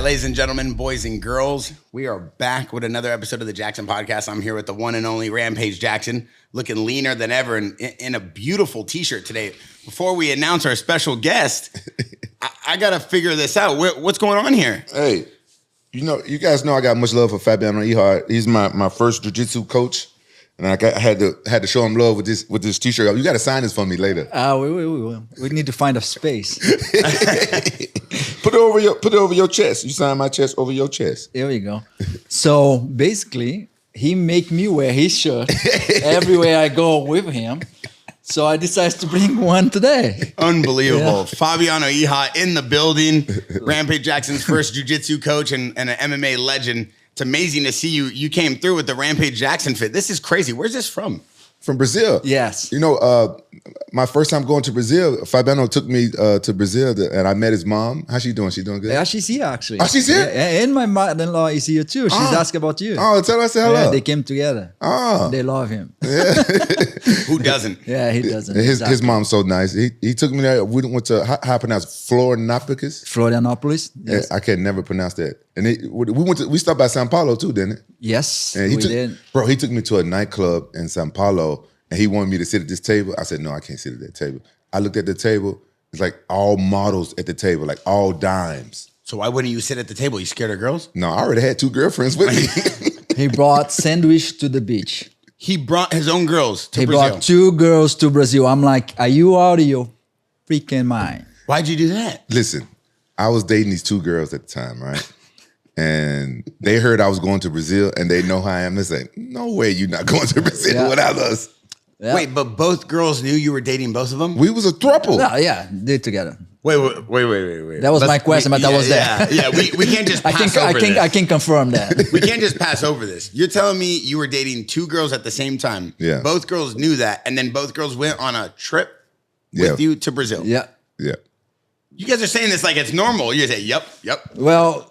ladies and gentlemen, boys and girls, we are back with another episode of the Jackson Podcast. I'm here with the one and only Rampage Jackson, looking leaner than ever and in a beautiful t-shirt today. Before we announce our special guest, I got to figure this out. What's going on here? Hey, you guys know I got much love for Fabiano Iha. He's my first jiu-jitsu coach. And I had to show him love with this t-shirt. You got to sign this for me later. We need to find a space. Put it over your chest. You sign my chest over your chest. There we go. So basically, he make me wear his shirt everywhere I go with him. So I decided to bring one today. Unbelievable. Yeah. Fabiano Iha in the building. Rampage Jackson's first jiu-jitsu coach and an MMA legend. It's amazing to see you. You came through with the Rampage Jackson fit. This is crazy. Where's this from? From Brazil. Yes. You know, my first time going to Brazil, Fabiano took me to Brazil and I met his mom. How's she doing? She doing good? Yeah, she's here actually. Oh, she's here? Yeah, and my mother-in-law is here too. She's asking about you. Oh, tell her I said hello. Yeah, they came together. Oh. They love him. Yeah. Who doesn't? Yeah, he doesn't. His mom's so nice. He took me there. We went to, how I pronounce Florianópolis? Florianópolis. Yes. I can never pronounce that. And we stopped by Sao Paulo too, didn't it? Yes, and we did. Bro, he took me to a nightclub in Sao Paulo and he wanted me to sit at this table. I said, no, I can't sit at that table. I looked at the table. It's like all models at the table, like all dimes. So why wouldn't you sit at the table? You scared of girls? No, I already had 2 girlfriends with me. He brought sandwich to the beach. He brought his own girls to Brazil. He brought 2 girls to Brazil. I'm like, are you out of your freaking mind? Why'd you do that? Listen, I was dating these 2 girls at the time, right? And they heard I was going to Brazil and they know how I am. They say, no way you're not going to Brazil without us. Yeah. Wait, but both girls knew you were dating both of them? We was a throuple. No, yeah, did together. Wait. That was my question, but that was that. Yeah, we can't just pass over this. I can confirm that. We can't just pass over this. You're telling me you were dating 2 girls at the same time. Yeah. Both girls knew that, and then both girls went on a trip with you to Brazil. Yeah. Yeah. You guys are saying this like it's normal. You say, yep. Well,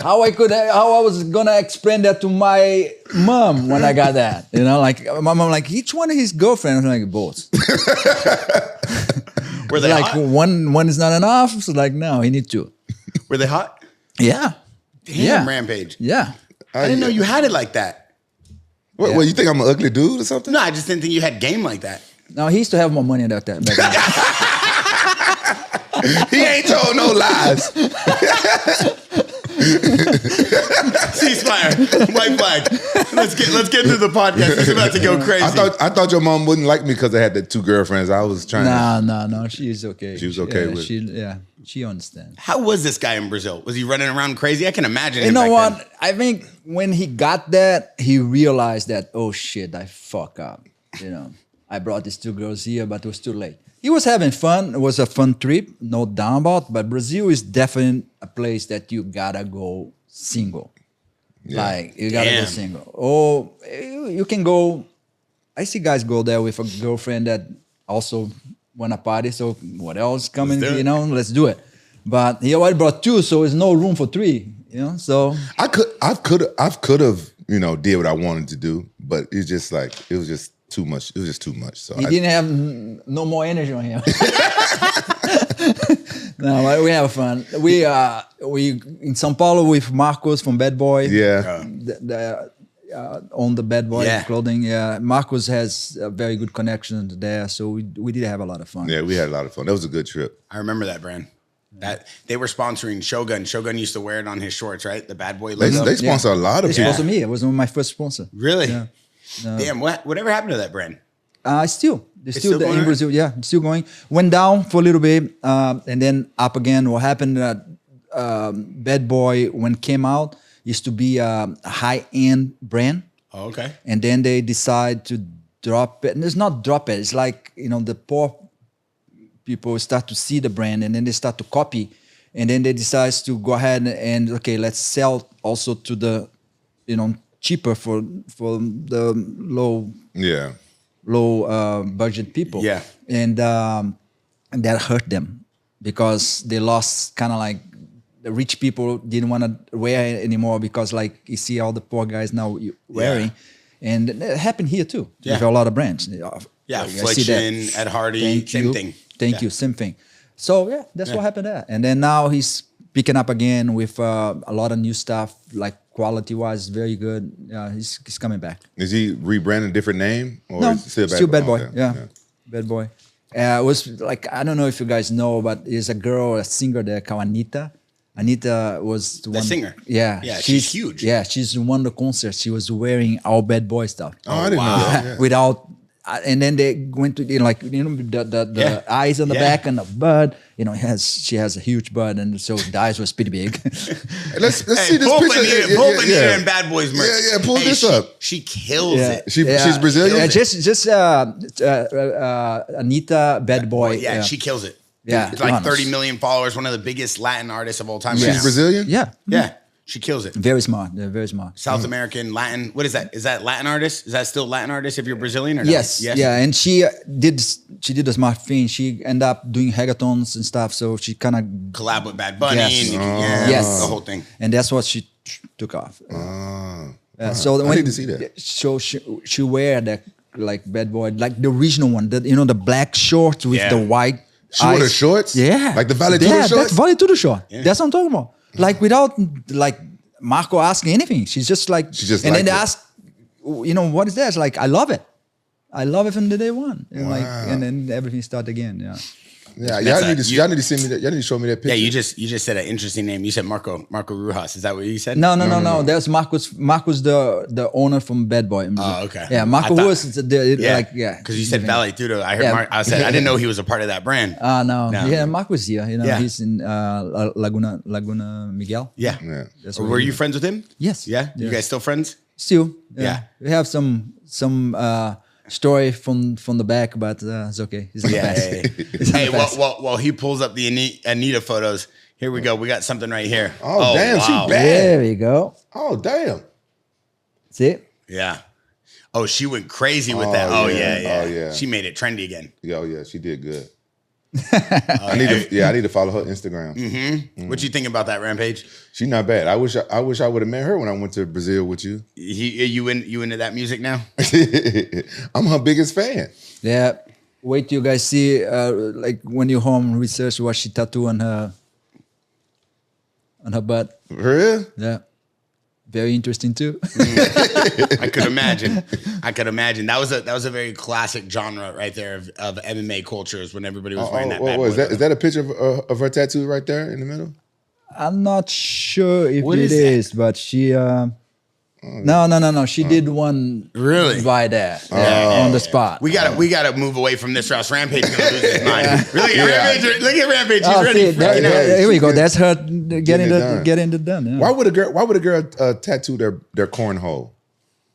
how I was gonna explain that to my mom when I got that, like my mom, like each one of his girlfriends, I'm like both. Were they like hot? one is not enough, so like no, he need 2. Were they hot? Yeah. Damn, Rampage. Yeah. I didn't know you had it like that. What, you think I'm an ugly dude or something? No, I just didn't think you had game like that. No, he used to have more money than that back then. He ain't told no lies. Ceasefire, white flag. Let's get through the podcast. It's about to go crazy. I thought your mom wouldn't like me because I had the 2 girlfriends. I was trying. No, she's okay. She was okay with it. She understands. How was this guy in Brazil? Was he running around crazy? I can imagine. You know what? Then. I think when he got that, he realized that, oh shit, I fuck up. I brought these 2 girls here, but it was too late. He was having fun. It was a fun trip, no doubt about. But Brazil is definitely a place that you gotta go single. Yeah. Like you gotta go single. Or you can go. I see guys go there with a girlfriend that also want to party. So what else coming? Let's do it. But he already brought 2, so there's no room for 3. So I could have did what I wanted to do, but it's just like it was just too much. It was just too much. So he didn't have no more energy on him. No, we have fun. We in São Paulo with Marcos from Bad Boy. Yeah. On the Bad Boy clothing. Yeah. Marcos has a very good connection there, so we did have a lot of fun. Yeah, we had a lot of fun. That was a good trip. I remember that brand. That they were sponsoring Shogun. Shogun used to wear it on his shorts, right? The Bad Boy logo. They sponsor a lot of people. They sponsor me. It was my first sponsor. Really? Yeah. Damn, whatever happened to that brand? They're still in Brazil. Yeah, still going. Went down for a little bit, and then up again. What happened? Bad Boy, when it came out, used to be a high-end brand. Oh, okay. And then they decide to drop it. And it's not drop it. It's like, the poor people start to see the brand and then they start to copy. And then they decide to go ahead and, okay, let's sell also to the, cheaper for the low budget people. Yeah. And that hurt them because they lost kind of like the rich people didn't want to wear it anymore because like you see all the poor guys now wearing. And it happened here too with a lot of brands. Yeah, Affliction, Ed Hardy, same thing. Thank you, same thing. So yeah, that's what happened there. And then now he's picking up again with a lot of new stuff, like quality-wise, very good. Yeah, he's coming back. Is he rebranding a different name? Or No, is it still Bad Boy. Okay. Yeah, Bad Boy. It was like, I don't know if you guys know, but there's a girl, a singer there called Anita. Anita was The singer. Yeah, Yeah, she's huge. Yeah, she's one of the concerts. She was wearing all Bad Boy stuff. Oh, I didn't know that. Yeah. Without, and then they went to the eyes on the back and the bud. She has a huge bud, and so the eyes was pretty big. Let's see this pull picture. Pull Anita and Bad Boys merch. Yeah, pull this up. She kills it. She's Brazilian? Yeah, just Anita, Bad Boy. Yeah, she kills it. Yeah, It's like honest. 30 million followers, one of the biggest Latin artists of all time. She's right now. Brazilian? Yeah, Yeah, she kills it. very smart. They're very smart. South American, Latin. What is that? Is that Latin artist? Is that still Latin artist if you're Brazilian or no? Yes. Yeah, and she did a smart thing. She ended up doing hackathons and stuff, so she kind of Collab with Bad Bunny. Yes. And Yes. the whole thing. and that's what she took off. So I need to see that. So she wear that like Bad Boy, like the original one, the black shorts with Yeah. the white. She wore the eyes. shorts? Yeah, Like the Vale Tudo yeah, shorts? that's Vale Tudo short. That's what I'm talking about. Like without like Marco asking anything, she's just like. She just and then liked they it. ask, what is that? It's like I love it. I love it from the day one. And and then everything started again. Yeah. Yeah, y'all need to send me that. Y'all need to show me that picture. Yeah, you just said an interesting name. You said Marco Rujas. Is that what you said? No. That's Marcos. Marcos, the owner from Bad Boy. Oh, okay. Yeah, Marco was like Because you said Vale Tudo. I heard. I said I didn't know he was a part of that brand. No. Yeah, Marco's here. Yeah. He's in Laguna Miguel. Yeah. That's Were you friends with him? Yes. Yeah. You Yes. guys still friends? Still. Yeah. We have some story from the back, but it's okay. He's in the past. He's in Hey, the past. while he pulls up the Anita photos, here we go. We got something right here. Oh, damn, she bad. There we go. Oh, damn. See? Yeah. Oh, she went crazy with that. Oh, Oh, yeah. yeah. Oh, yeah. She made it trendy again. Yeah, she did good. I need to follow her Instagram. What you think about that, Rampage? She's not bad. I wish I would have met her when I went to Brazil with you. You into that music now? I'm her biggest fan. Yeah. Wait till you guys see, like when you're home, research what she tattooed on her butt. For real? Yeah. Very interesting too. I could imagine. That was a very classic genre right there of MMA cultures when everybody was wearing that. Is that a picture of her tattoo right there in the middle? I'm not sure if What it is is, but she. No. She did one Really? by there on the spot. We gotta move away from this, or else Rampage is gonna lose his mind. Really, Rampage, look at Rampage. He's Oh, ready. see, here we go. That's her getting it done. Yeah. Why would a girl tattoo their cornhole?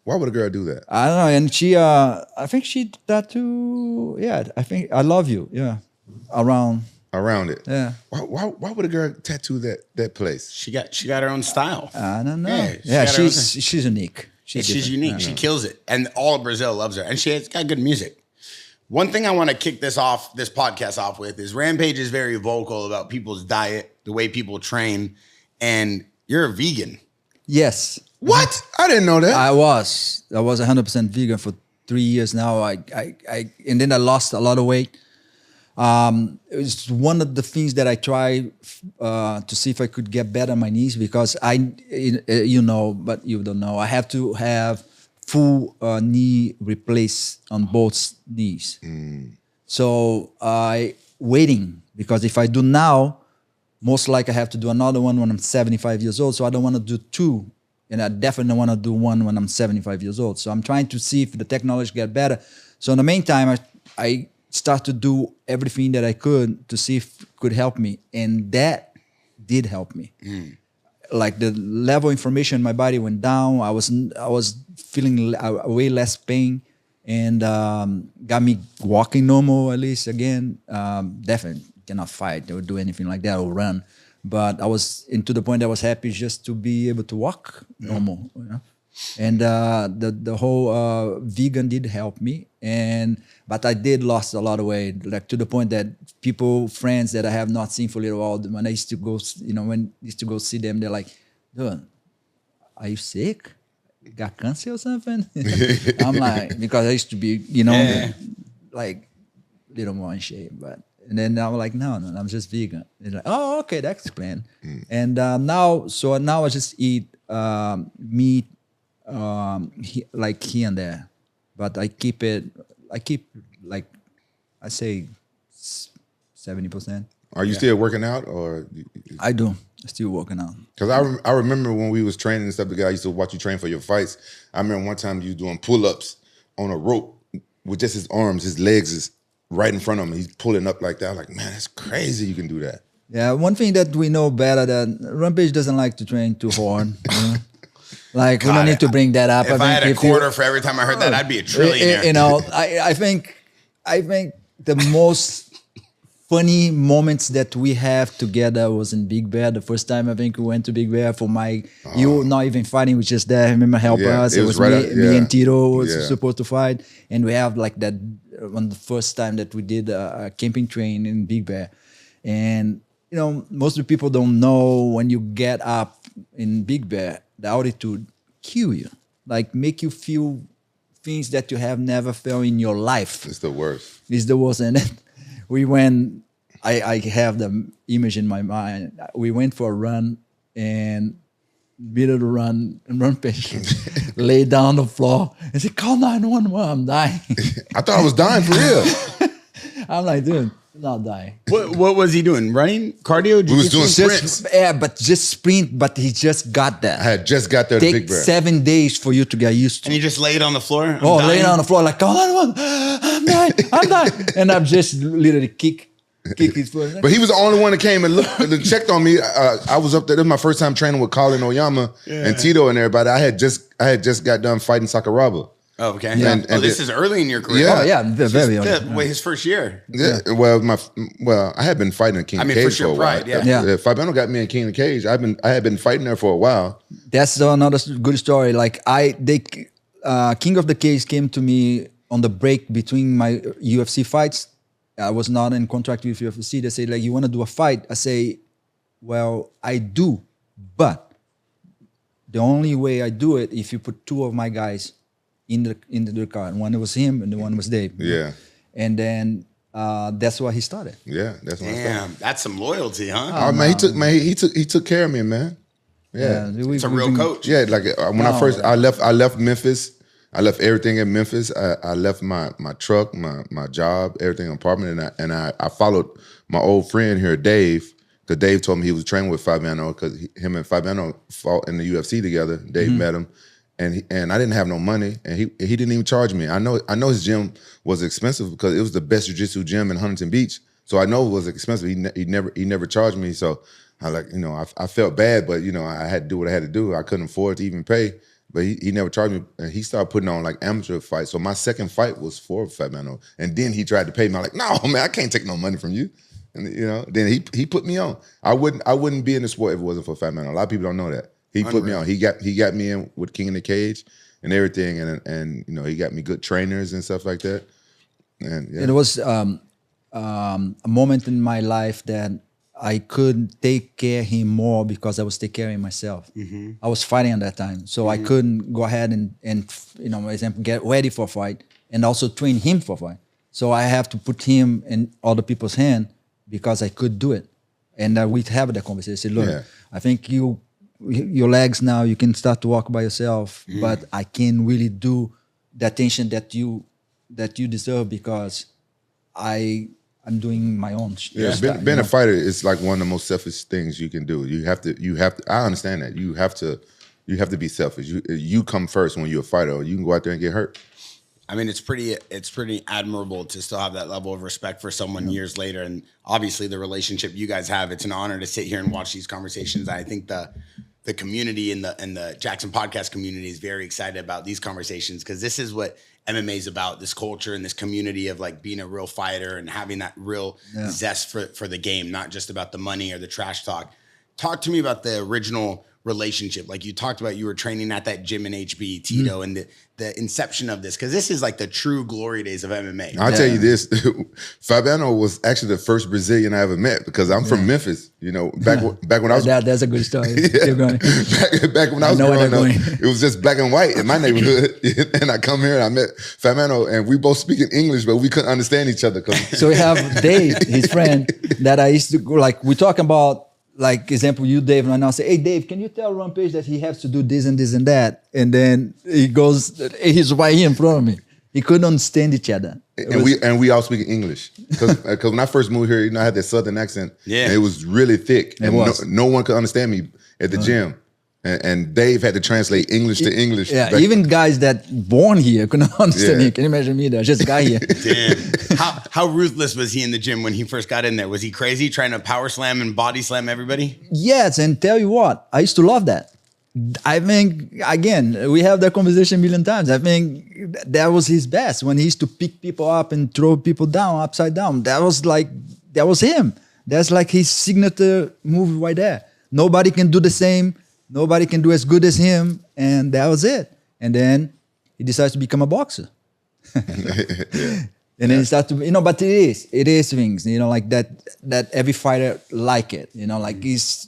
Why would a girl do that? I don't know. And she, I think she tattoo. Yeah, I think I love you. Yeah, Around it. Yeah. Why would a girl tattoo that place? She got her own style. I don't know. Yeah, Yeah, she got her she's unique. She's different. unique. She kills it, and all of Brazil loves her, and she's got good music. One thing I want to kick this podcast off with is Rampage is very vocal about people's diet, the way people train, and you're a vegan. Yes. What? I didn't know that. I was 100% vegan for 3 years now. I and then I lost a lot of weight. It was one of the things that I try to see if I could get better on my knees because but you don't know. I have to have full knee replaced on both knees. So I waiting because if I do now, most likely I have to do another one when I'm 75 years old. So I don't want to do two. And I definitely want to do one when I'm 75 years old. So I'm trying to see if the technology get better. So in the meantime, I start to do everything that I could to see if it could help me. And that did help me. Like the level of inflammation in my body went down. I was feeling way less pain and got me walking normal at least again. Definitely cannot fight or do anything like that or run. But I was to the point I was happy just to be able to walk normal. You know? And the whole vegan did help me. But I did lost a lot of weight, like to the point that friends that I have not seen for a little while, when I used to go, see them, they're like, dude, are you sick? Got cancer or something? I'm like, because I used to be, like little more in shape, but And then I'm like, no, I'm just vegan. He's like, oh, okay, that explains. And now I just eat meat like here and there, but I keep like I say 70%. Are you still working out, or? I do. I'm still working out. Because I remember when we was training and stuff, the guy used to watch you train for your fights. I remember one time you was doing pull-ups on a rope with just his arms, his legs is right in front of him. He's pulling up like that. I'm like, man, that's crazy you can do that. Yeah, one thing that we know better that Rampage doesn't like to train too hard. You know? Like, we don't need to bring that up. If I had a quarter for every time I heard that, I'd be a trillionaire. You know, I think the most funny moments that we have together was in Big Bear. The first time I think we went to Big Bear for you not even fighting, was just there. I remember helping us. It was right me and Tito was supposed to fight. And we have like that on the first time that we did a camping train in Big Bear. And, you know, most of the people don't know when you get up in Big Bear, the altitude kill you. Like make you feel things that you have never felt in your life. It's the worst. It's the worst. And then we went, I have the image in my mind. We went for a run and middle of the run, and Rampage lay down on the floor and said, call 911, I'm dying. I thought I was dying for real. I'm like, dude, I'm not dying. What was he doing? Running? Cardio? We was doing sprints. But just sprint, but he just got that. I had just got there to Big Take Bear. 7 days for you to get used to. And you just laid on the floor? Laying on the floor like, call 911, I'm dying. And I'm just literally kick his foot. But he was the only one that came and looked and checked on me. I was up there. This was my first time training with Colin Oyama and Tito and everybody. I had just got done fighting Sakuraba. Oh, okay. Yeah. And this is early in your career. Yeah. Oh, yeah, very early. His first year. Yeah. Well, I had been fighting in King of Cage for a while. Pride, yeah. Fabiano got me in King of Cage. I had been fighting there for a while. That's another good story. Like King of the Cage came to me on the break between my UFC fights. I was not in contract with UFC. They say, like, you want to do a fight? I say, well, I do, but the only way I do it if you put 2 of my guys in the car. And one was him and the one was Dave. Yeah. And then that's why he started. Yeah, that's when I started. Damn, that's some loyalty, huh? Oh, man, he took care of me, man. Yeah. It's a real coach. Yeah, like when I left Memphis. I left everything in Memphis. I left my truck, my job, everything, apartment, and I followed my old friend here, Dave, because Dave told me he was training with Fabiano because him and Fabiano fought in the UFC together. Dave met him, and I didn't have no money, and he didn't even charge me. I know his gym was expensive because it was the best jiu-jitsu gym in Huntington Beach, so I know it was expensive. He never charged me, so I I felt bad, but I had to do what I had to do. I couldn't afford to even pay. But he never charged me, and he started putting on like amateur fights. So my second fight was for Fabiano, and then he tried to pay me. I'm like, no, man, I can't take no money from you. And then he put me on. I wouldn't be in the sport if it wasn't for Fabiano. A lot of people don't know that. He put me on. He got me in with King in the Cage and everything, and he got me good trainers and stuff like that. And yeah. It was a moment in my life that I could take care of him more because I was taking care of myself. I was fighting at that time. So I couldn't go ahead and for example, get ready for a fight and also train him for a fight. So I have to put him in other people's hand because I could do it. And we have that conversation. I said, look, I think your legs now, you can start to walk by yourself, but I can't really do the attention that you deserve because I'm doing my own. Being a fighter is like one of the most selfish things you can do. You have to. I understand that. You have to be selfish. You come first when you're a fighter, or you can go out there and get hurt. I mean, it's pretty admirable to still have that level of respect for someone years later, and obviously the relationship you guys have. It's an honor to sit here and watch these conversations. I think the community and the Jackson podcast community is very excited about these conversations because this is what MMA is about, this culture and this community of like being a real fighter and having that real zest for the game, not just about the money or the trash talk. talk to me about the original relationship. Like you talked about, you were training at that gym in HB, Tito, and the inception of this, because this is like the true glory days of MMA. I'll tell you this, Fabiano was actually the first Brazilian I ever met, because I'm from Memphis, you know, back when I was... That's a good story. Keep going. back when I was growing up, it was just black and white in my neighborhood. And I come here and I met Fabiano, and we both speak in English, but we couldn't understand each other. So we have Dave, his friend, that I used to go, like, we talk about, like, example, you, Dave, and I say, hey, Dave, can you tell Rampage that he has to do this and this and that? And then he goes, he's right here in front of me. He couldn't understand each other. And we all speak English. Because when I first moved here, you know, I had that Southern accent. Yeah. And it was really thick. And was. no one could understand me at the gym. And Dave had to translate English to English. Yeah, even guys that born here couldn't understand me. Can you imagine me there? Just a guy here. Damn. How ruthless was he in the gym when he first got in there? Was he crazy trying to power slam and body slam everybody? Yes, and tell you what, I used to love that. I think, again, we have that conversation a million times. I think that was his best, when he used to pick people up and throw people down, upside down. That was him. That's like his signature move right there. Nobody can do the same. Nobody can do as good as him. And that was it. And then he decides to become a boxer. And then he starts to, you know, but it is things, you know, like that every fighter like it, you know, like it's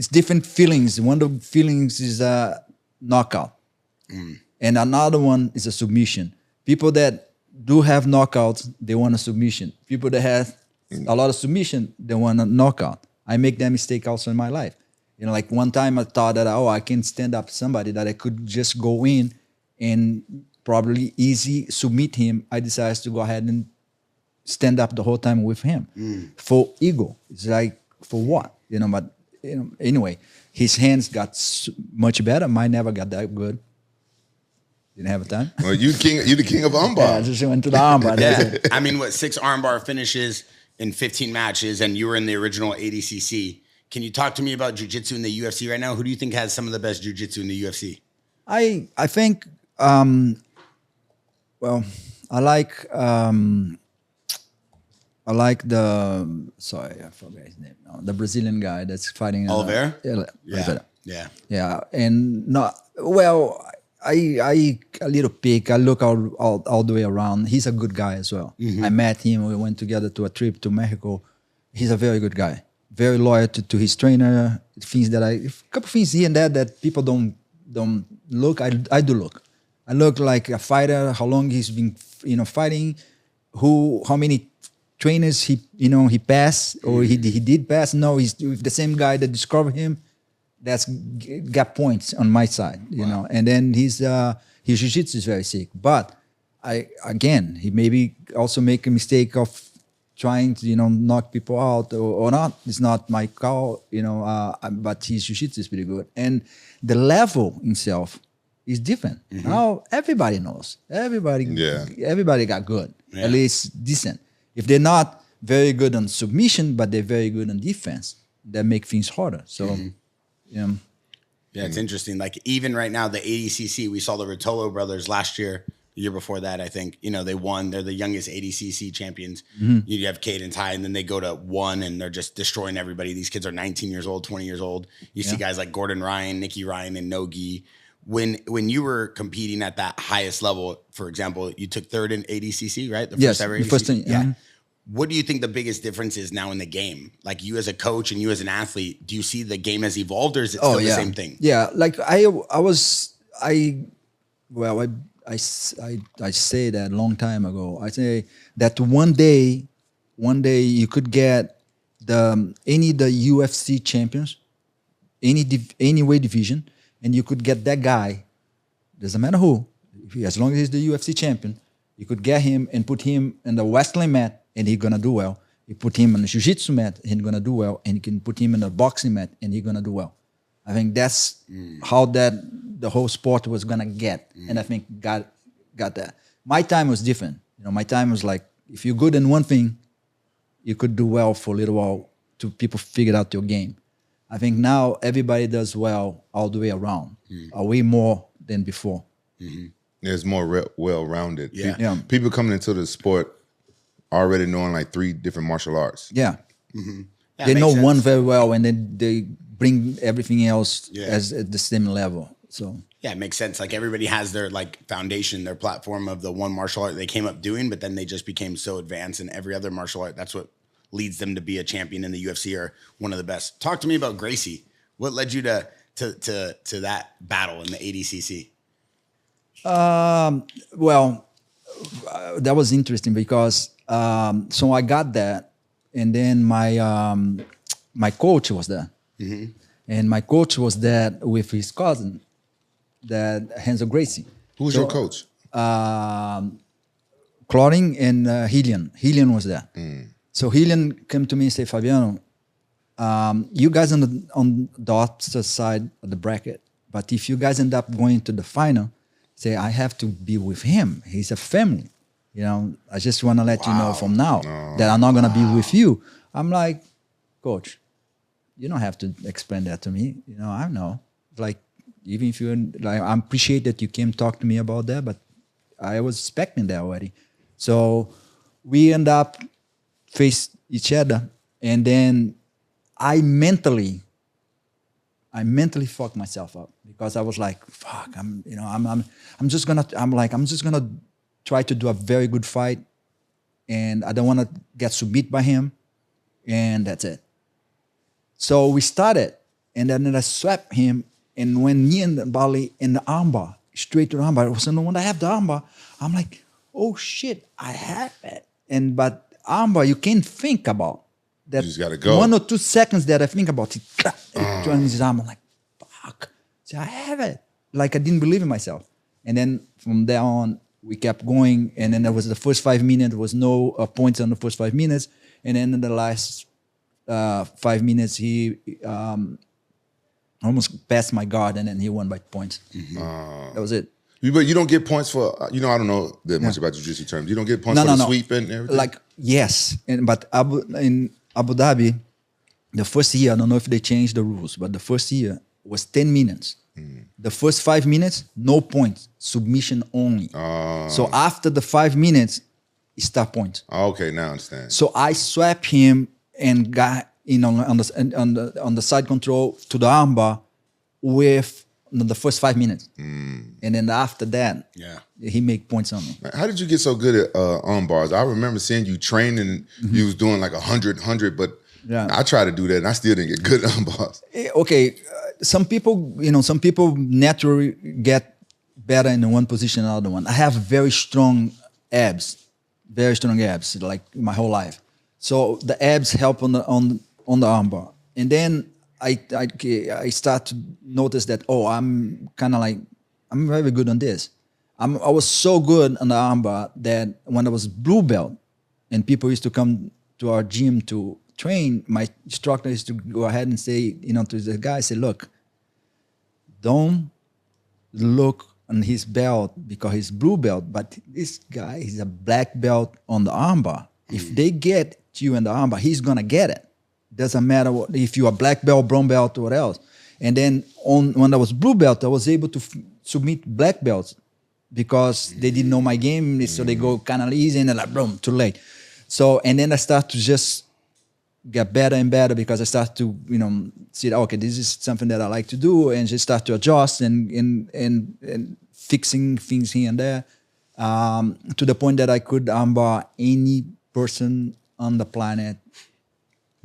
different feelings. One of the feelings is a knockout. And another one is a submission. People that do have knockouts, they want a submission. People that have a lot of submission, they want a knockout. I make that mistake also in my life. You know, like one time I thought that, I can stand up somebody that I could just go in and probably easy submit him. I decided to go ahead and stand up the whole time with him for ego. It's like, for what? You know, but you know, anyway, his hands got much better. Mine never got that good. Didn't have a time. Well, you the king of armbar. Yeah, I just went to the armbar. Yeah. I mean, 6 armbar finishes in 15 matches, and you were in the original ADCC. Can you talk to me about jiu-jitsu in the UFC right now? Who do you think has some of the best jiu-jitsu in the UFC? I think, well, I like sorry, I forgot his name now. The Brazilian guy that's fighting. Oliveira? Yeah. And I a little pick. I look all the way around. He's a good guy as well. I met him. We went together to a trip to Mexico. He's a very good guy. Very loyal to his trainer. Things that a couple things here and there that people don't look. I do look. I look like a fighter. How long he's been, fighting. How many trainers he passed or he did pass. No, he's with the same guy that discovered him. That's got points on my side, you know. And then his jiu-jitsu is very sick. But he maybe also make a mistake of trying to, knock people out or not. It's not my call, but his jiu-jitsu is pretty good. And the level itself is different. Now everybody knows. Everybody got good, at least decent. If they're not very good on submission, but they're very good on defense, that make things harder. So, yeah, it's interesting. Like even right now, the ADCC, we saw the Rotolo brothers last year. The year before that, I think, they won. They're the youngest ADCC champions. You have Caden Ty, and then they go to 1, and they're just destroying everybody. These kids are 19 years old, 20 years old. You see guys like Gordon Ryan, Nicky Ryan, and Nogi. When you were competing at that highest level, for example, you took 3rd in ADCC, right? The first ever ADCC? First thing, yeah. What do you think the biggest difference is now in the game? Like you as a coach and you as an athlete, do you see the game has evolved, or is it still the same thing? Yeah, like I say that a long time ago. I say that one day you could get the UFC champions, any weight division, and you could get that guy. Doesn't matter who, as long as he's the UFC champion, you could get him and put him in the wrestling mat, and he's gonna do well. You put him on the jiu-jitsu mat, and he's gonna do well, and you can put him in the boxing mat, and he's gonna do well. I think that's how the whole sport was gonna get, and I think got that. My time was different. My time was like, if you're good in one thing, you could do well for a little while till people figured out your game. I think now everybody does well all the way around, way more than before. There's more well-rounded. Yeah. People coming into the sport already knowing like 3 different martial arts. Yeah. Yeah, they makes know sense. one very well, and then they bring everything else Yeah. as at the same level. So Yeah, it makes sense. Like everybody has their like foundation, their platform of the one martial art they came up doing, but then they just became so advanced in every other martial art. That's what leads them to be a champion in the UFC or one of the best. Talk to me about Gracie. What led you to that battle in the ADCC? well, that was interesting because so I got that, and then my coach was there, and my coach was there with his cousin, that Hansel Gracie. Who was your coach? Claudine and Helian. Helian was there. So Helian came to me and said, Fabiano, you guys on the opposite side of the bracket, but if you guys end up going to the final, say I have to be with him. He's a family. You know, I just want to let you know from now that I'm not gonna be with you. I'm like, coach, you don't have to explain that to me. You know, I know. Like, even if you like, I appreciate that you came talk to me about that, but I was expecting that already. So we end up face each other, and then I mentally fucked myself up because I was like, fuck, I'm just gonna try to do a very good fight, and I don't want to get submitted by him, and that's it. So we started, and then I swept him, and when me and Bali in the armbar, straight to the armbar, so when I have the armbar, I'm like, oh shit, I have it. But armbar, you can't think about that. You just gotta go. 1 or 2 seconds that I think about it, joins his arm. I'm like, fuck, see, I have it. Like I didn't believe in myself. And then from there on, we kept going. And then there was the first 5 minutes, there was no points on the first 5 minutes. And then in the last 5 minutes, he almost passed my guard, and then he won by points. That was it. But you don't get points for, I don't know that much about jiu-jitsu terms. You don't get points for the sweep and everything? Like, yes. But in Abu Dhabi, the first year, I don't know if they changed the rules, but the first year was 10 minutes. The first 5 minutes, no points, submission only. So after the 5 minutes, it's start points. Okay, now I understand. So I swept him and got on the side control to the armbar with the first 5 minutes. And then after that, he made points on me. How did you get so good at arm bars? I remember seeing you training, you was doing like 100, but I tried to do that and I still didn't get good at arm bars. Okay, some people naturally get better in one position than the other one. I have very strong abs, like my whole life. So the abs help on the armbar. And then I start to notice that, I'm kind of like, I'm very good on this. I was so good on the armbar that when I was blue belt and people used to come to our gym to train, my instructor used to go ahead and say, to the guy, say, look, don't look on his belt because he's blue belt, but this guy is a black belt on the armbar. If they get you in the armbar, he's going to get it. Doesn't matter if you're a black belt, brown belt, or what else. And then when I was blue belt, I was able to submit black belts because they didn't know my game, so they go kind of easy and they're like, boom, too late. So, and then I start to just get better and better because I start to, see, okay, this is something that I like to do, and just start to adjust and fixing things here and there, to the point that I could armbar any person on the planet.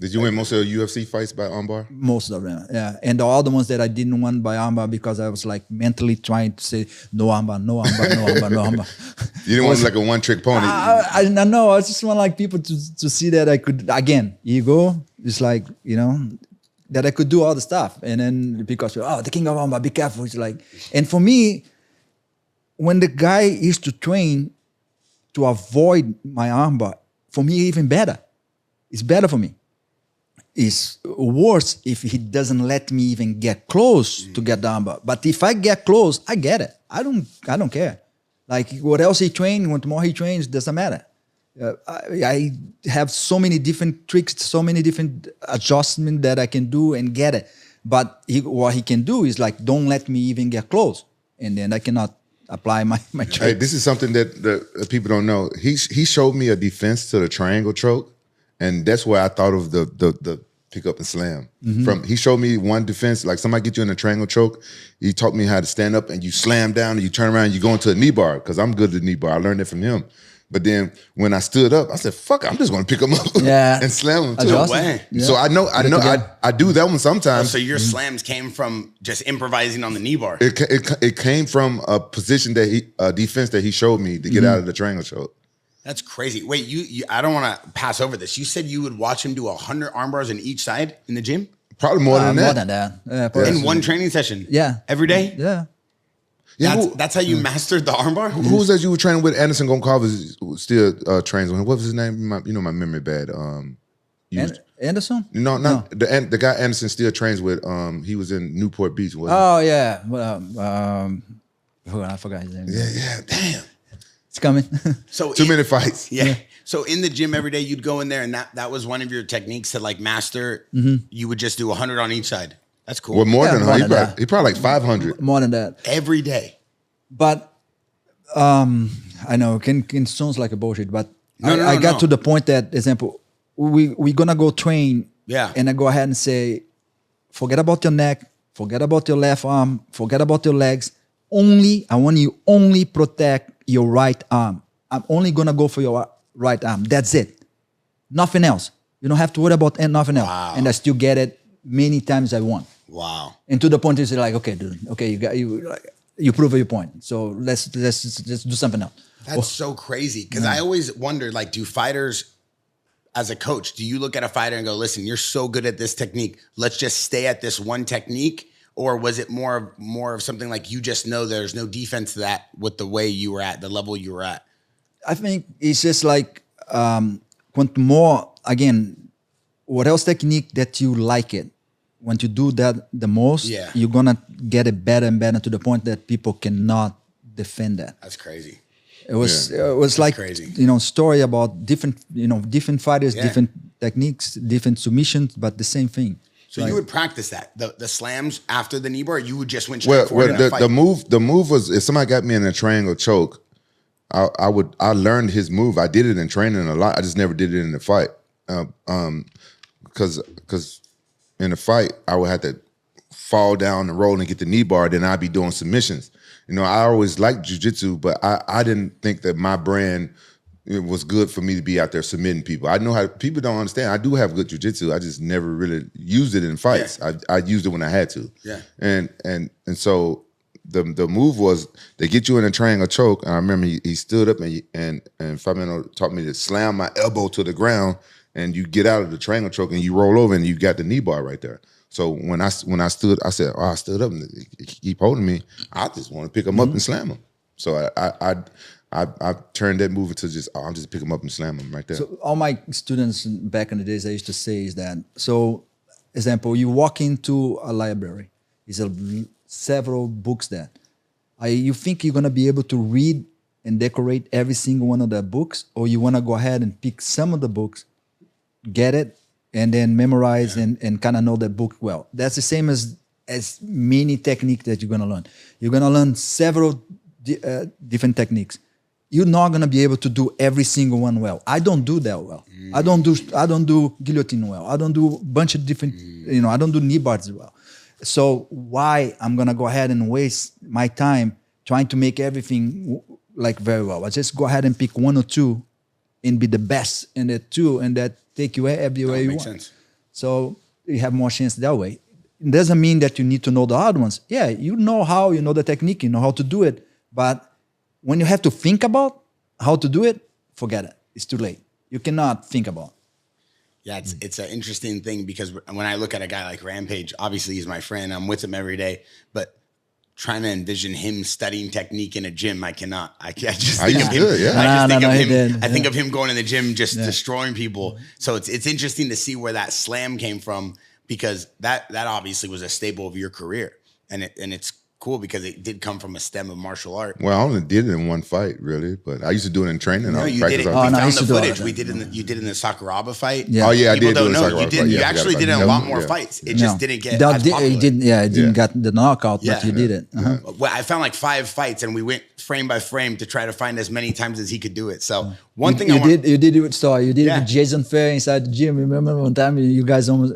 Did you win most of the UFC fights by armbar? Most of them, yeah. And the other ones that I didn't win by armbar because I was like mentally trying to say no armbar, no armbar, no armbar, no armbar. You didn't want like a one-trick pony. I know. I just want like people to see that I could, again, ego. It's like, that I could do all the stuff. And then because, the king of armbar, be careful. It's like, and for me, when the guy used to train to avoid my armbar, for me, even better. It's better for me. It's worse if he doesn't let me even get close to get the armbar. But if I get close, I get it. I don't care. Like what else he trained, what more he trains, doesn't matter. I have so many different tricks, so many different adjustments that I can do and get it. But what he can do is like, don't let me even get close. And then I cannot apply my trick. Hey, this is something that people don't know. He showed me a defense to the triangle choke. And that's where I thought of the pick up and slam. He showed me one defense, like somebody get you in a triangle choke. He taught me how to stand up and you slam down and you turn around and you go into a knee bar because I'm good at the knee bar. I learned that from him. But then when I stood up, I said, "Fuck, I'm just going to pick him up and slam him too." No way. Yeah. So I do that one sometimes. So your slams came from just improvising on the knee bar. It came from a position that defense that he showed me to get out of the triangle choke. That's crazy. Wait, you I don't want to pass over this. You said you would watch him do 100 arm bars on each side in the gym? Probably more than that. More than that. Yeah, In one training session? Yeah. Every day? Yeah. That's how you mastered the armbar? Who was that you were training with? Anderson Goncalves still trains with him. What was his name? My memory bad. Anderson? No, the guy Anderson still trains with. He was in Newport Beach. Wasn't Oh yeah. Well, I forgot his name. he? Yeah. Damn. It's coming. So Too many fights. Yeah. So in the gym every day, you'd go in there, and that was one of your techniques to like master. You would just do 100 on each side. That's cool. Well, more Yeah, than more 100. than that. He probably like 500. More than that. Every day. But I know it can sounds like a bullshit, but I got to the point that, example, we're gonna go train. Yeah. And I go ahead and say, forget about your neck, forget about your left arm, forget about your legs. I want you only protect your right arm. I'm only gonna go for your right arm. That's it. Nothing else. You don't have to worry about nothing else. Wow. And I still get it many times I won. Wow. And to the point is like, okay, dude, okay, you prove your point. So let's do something else. That's so crazy. Because I always wonder, like, do fighters, as a coach, do you look at a fighter and go, listen, you're so good at this technique, let's just stay at this one technique? Or was it more of something like you just know there's no defense to that with the way you were at, the level you were at? I think it's just like, quanto more, again, what else technique that you like it, when you do that the most, you're gonna get it better and better to the point that people cannot defend that. That's crazy. It was like crazy. Story about different fighters, different techniques, different submissions, but the same thing. So you would practice that the slams after the knee bar. You would just went straight forward in a fight. The move was, if somebody got me in a triangle choke, I learned his move. I did it in training a lot. I just never did it in the fight. Because in a fight, I would have to fall down and roll and get the knee bar, then I'd be doing submissions. I always liked jiu-jitsu, but I didn't think that my brand, it was good for me to be out there submitting people. I know how people don't understand. I do have good jiu-jitsu. I just never really used it in fights. Yeah. I used it when I had to. Yeah. And so the move was they get you in a triangle choke. And I remember he stood up and Fabiano taught me to slam my elbow to the ground, and you get out of the triangle choke and you roll over and you got the knee bar right there. So when I stood, I said, I stood up and he keep holding me. I just want to pick him up and slam him. So I turned that move into just, I'll just pick him up and slam him right there. So all my students back in the days, I used to say is that, so example, you walk into a library, there's several books there. You think you're gonna be able to read and decorate every single one of the books, or you wanna go ahead and pick some of the books, get it, and then memorize and kind of know the book well. That's the same as many techniques that you're gonna learn. You're gonna learn several different techniques. You're not gonna be able to do every single one well. I don't do that well. I don't do guillotine well. I don't do a bunch of different, I don't do knee bars well. So why I'm gonna go ahead and waste my time trying to make everything like very well? I just go ahead and pick one or two and be the best in the two, and that take you everywhere you want. Sense. So you have more chance that way. It doesn't mean that you need to know the hard ones. Yeah, you know the technique, you know how to do it. But when you have to think about how to do it, forget it. It's too late. You cannot think about it. Yeah, it's an interesting thing because when I look at a guy like Rampage, obviously he's my friend. I'm with him every day. But trying to envision him studying technique in a gym, I cannot. I just think of him. I think of him going in the gym just destroying people. So it's interesting to see where that slam came from, because that obviously was a staple of your career, and it's cool because it did come from a stem of martial art. Well, I only did it in one fight, really, but I used to do it in training. No, I you practice did it. all We the time. found used the to do all footage. that. We did you did in the Sakuraba fight. Yeah. Oh yeah, I People did do don't the know Sakuraba you fight. did. Yeah, You I actually forgot did about a that. lot more Yeah. fights. It just didn't get That as did, popular. it didn't. Yeah, it didn't get the knockout, Yeah. but you did it. Well, I found like 5 fights, and we went frame by frame to try to find as many times as he could do it. So one thing you did it with Star. You did Yeah. it with Jason Fair inside the gym. Remember one time you guys almost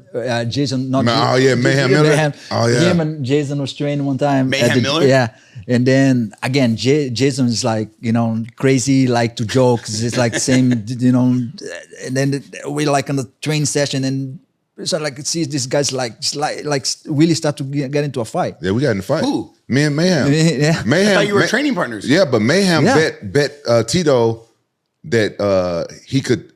Jason not Oh, yeah, Mayhem Miller. Oh, yeah. Him and Jason was training one time. Mayhem Miller? Yeah, and then again Jason is like crazy, like to joke. It's like the same and then we like on the training session and. So like see these guys like really start to get into a fight. Yeah, we got in the fight. Who? Me and Mayhem. Yeah. Mayhem. I thought you were training partners. Yeah, but Mayhem Yeah. bet Tito that he could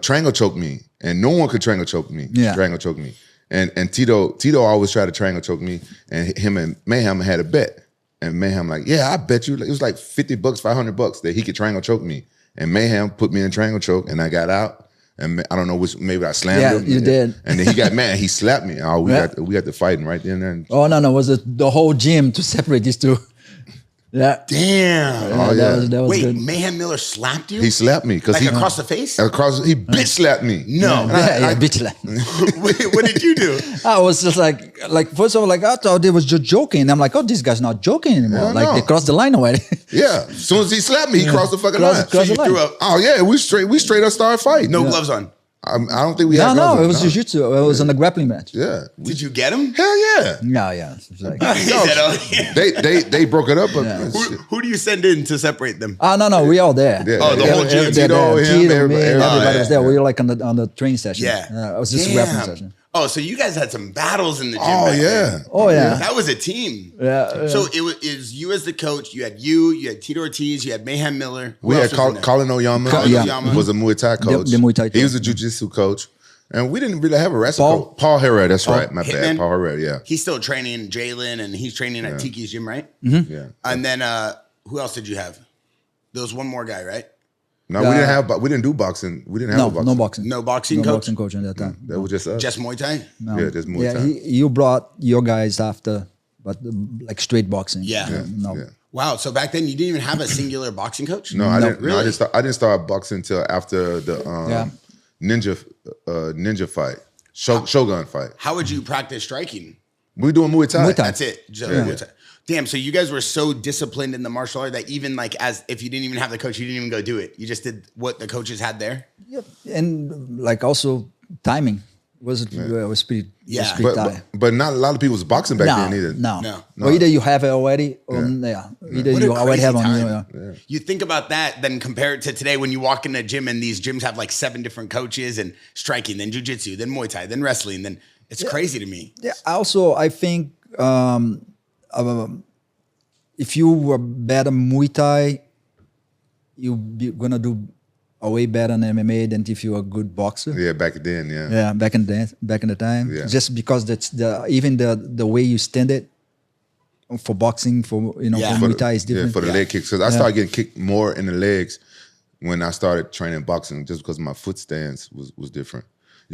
triangle choke me, and no one could triangle choke me. Yeah. Triangle choke me, and Tito always tried to triangle choke me, and him and Mayhem had a bet, and Mayhem like, yeah, I bet you it was like $50, $500 that he could triangle choke me, and Mayhem put me in a triangle choke, and I got out. And I don't know which, maybe I slammed Yeah, him. you did. And then he got mad. He slapped me. Oh, we Yeah. got the fighting right then and there. Oh no, it was the whole gym to separate these two. Yeah. Damn. Oh, yeah. That was Wait, good. Mayhem Miller slapped you? He slapped me because like he across the face? he bitch slapped me. No. Yeah, bitch like. What did you do? I was just like first of all, like I thought they was just joking. I'm like, oh, this guy's not joking anymore. Hell Like no. they crossed the line already. Yeah. As soon as he slapped me, he crossed the fucking line. Crossed You the line. threw up. Oh yeah, we straight up started fighting. No gloves on. I don't think we had No, gloves it on, was jiu-jitsu. It was on a grappling match. Yeah. Did you get him? Hell yeah. No, yeah. It's like, He said, oh, yeah. They broke it up. But Who do you send in to separate them? no, we all there. Yeah. Oh, the whole gym. Tito, him, Tito, everybody- me, everybody yeah, was there. We were like on the training session. Yeah. It was just a grappling session. Oh, so you guys had some battles in the gym. Oh back yeah. then. Oh yeah. That was a team. Yeah. So is you as the coach. You had Tito Ortiz. You had Mayhem Miller. Who We had else was in there? Colin Oyama. Colin Oyama. Was a Muay Thai coach. The Muay Thai He was a coach. jiu-jitsu coach. And we didn't really have a wrestling Paul? coach. Paul Herrera, that's right. My Hitman? bad. Paul Herrera, yeah. He's still training Jalin, and he's training at Tiki's gym, right? Yeah. And then who else did you have? There was one more guy, right? No, we didn't do boxing. We didn't have a boxing. No boxing. No boxing No coach? boxing coach at that time. That was just us. Just Muay Thai? No. Yeah, just Muay Thai. You brought your guys after, but like straight boxing. Yeah. No. Yeah. Wow. So back then you didn't even have a singular boxing coach? No, I didn't. Really? No, I didn't start boxing until after the ninja fight, Shogun fight. How would you practice striking? We were doing Muay Thai. Muay Thai. That's it. Just Muay Thai. Damn. So you guys were so disciplined in the martial art that even like as if you didn't even have the coach, you didn't even go do it. You just did what the coaches had there. Yep. And like also timing was pretty. Yeah. was pretty tight. But not a lot of people was boxing back then either. No. Or either you have it already, or either What a you already crazy have on time. you. You think about that, then compare it to today when you walk in a gym and these gyms have like 7 different coaches and striking, then jiu-jitsu, then Muay Thai, then wrestling, then it's crazy to me. Yeah. Also, I think if you were better Muay Thai, you're gonna do a way better in MMA than if you're a good boxer. Yeah, back then, yeah. Yeah, back in the time, Yeah. just because that's the way you stand it for boxing for for Muay Thai is different. Yeah, for the leg kicks. Because I started getting kicked more in the legs when I started training boxing, just because my foot stance was different.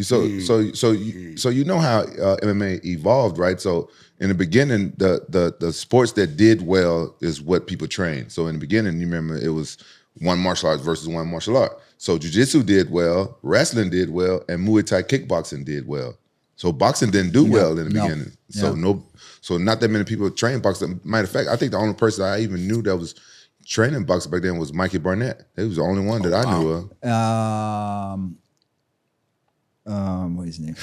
So you know how MMA evolved, right? So in the beginning, the sports that did well is what people train. So in the beginning, you remember it was one martial art versus one martial art. So jiu-jitsu did well, wrestling did well, and Muay Thai kickboxing did well. So boxing didn't do well in the beginning. So not that many people train boxing. Matter of fact, I think the only person I even knew that was training boxing back then was Mikey Barnett. He was the only one that I knew of. What is his name?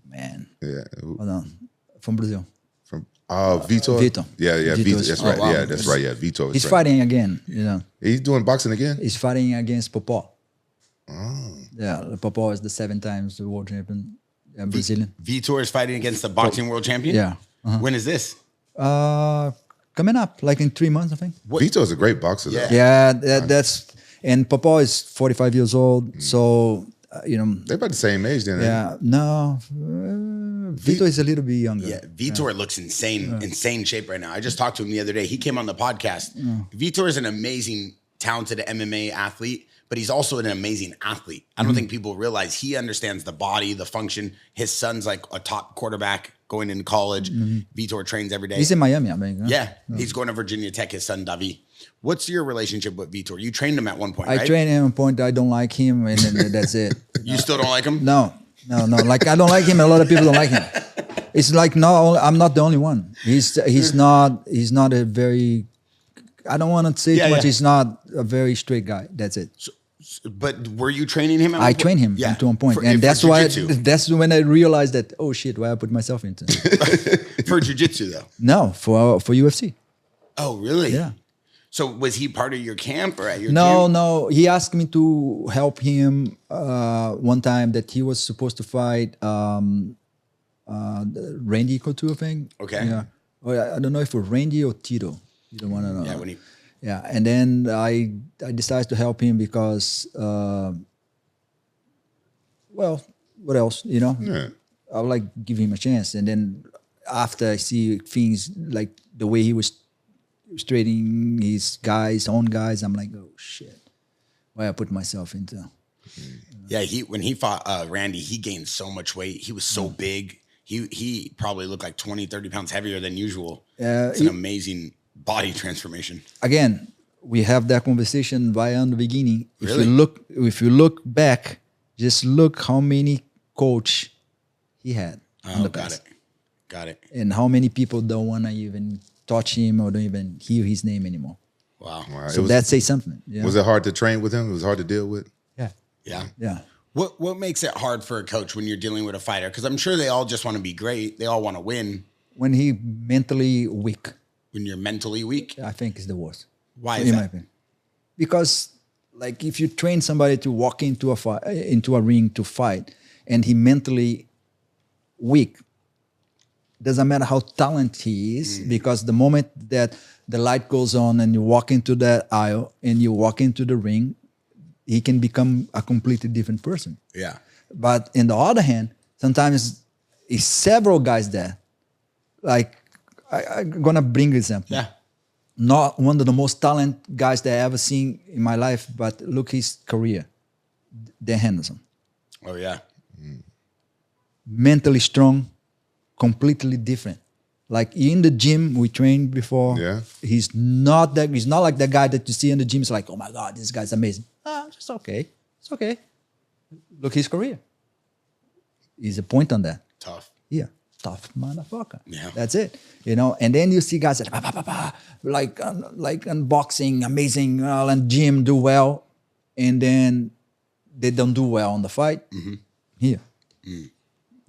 Man, Yeah. hold on, from Brazil. From Vitor? Vitor. Yeah, Vitor Vitor. is- That's right. wow. Yeah, that's right. Yeah, Vitor. is He's right. fighting again. He's doing boxing again? He's fighting against Popó. Yeah, Popó is the 7 times the world champion, Brazilian. Vitor is fighting against the boxing world champion? Yeah. When is this? Coming up, like in 3 months, I think. Vitor is a great boxer. Yeah. Though. Yeah, that's and Popó is 45 years old, so They're about the same age then. yeah, no, Vito is a little bit younger. Yeah, Vitor looks insane shape right now. I just talked to him the other day. He came on the podcast. Vitor is an amazing talented MMA athlete, but he's also an amazing athlete. I don't think people realize he understands the body, the function. His son's like a top quarterback going into college. Vitor trains every day. He's in Miami, I mean. Yeah, he's going to Virginia Tech, his son, Davi. What's your relationship with Vitor? You trained him at one point, right? I trained him at one point. I don't like him, and then that's it. You still don't like him? No. Like, I don't like him, and a lot of people don't like him. It's like, no, I'm not the only one. He's not a very, I don't want to say too much. He's not a very straight guy. That's it. But were you training him? I trained him to one point. And that's why, that's when I realized that, oh shit, why I put myself into. For jiu-jitsu though? No, for UFC. Oh, really? Yeah. So was he part of your camp or at your gym? No. He asked me to help him one time that he was supposed to fight Randy Couture thing. Okay. Yeah. I don't know if it was Randy or Tito. You don't want to know. Yeah, when he... Yeah, and then I decided to help him because, well, what else, you know? Yeah. I would like give him a chance. And then after I see things like the way he was straightening his own guys, I'm like, oh shit, why I put myself into. Yeah, when he fought Randy, he gained so much weight. He was so big. He probably looked like 20, 30 pounds heavier than usual. It's an amazing body transformation. Again, we have that conversation via in the beginning. Really? If you look back, just look how many coach he had. Oh, got it. And how many people don't want to even touch him or don't even hear his name anymore. Wow. So that says something. Yeah. Was it hard to train with him? It was hard to deal with? Yeah. What makes it hard for a coach when you're dealing with a fighter? Because I'm sure they all just want to be great. They all want to win. When he mentally weak. When you're mentally weak? I think is the worst. Why is that? In my opinion. Because like if you train somebody to walk into a ring to fight and he mentally weak, doesn't matter how talented he is, because the moment that the light goes on and you walk into that aisle and you walk into the ring, he can become a completely different person. Yeah. But in the other hand, sometimes it's several guys there. Like, I'm going to bring an example. Yeah. Not one of the most talented guys that I ever seen in my life, but look his career. Dan Henderson. Oh, yeah. Mentally strong, completely different. Like in the gym, we trained before. Yeah. He's not like that guy that you see in the gym. It's like, oh my God, this guy's amazing. It's okay. It's okay. Look his career. He's a point on that. Tough. Yeah. Tough motherfucker. Yeah. That's it. You know, and then you see guys that like unboxing, amazing, and gym do well, and then they don't do well on the fight. Here.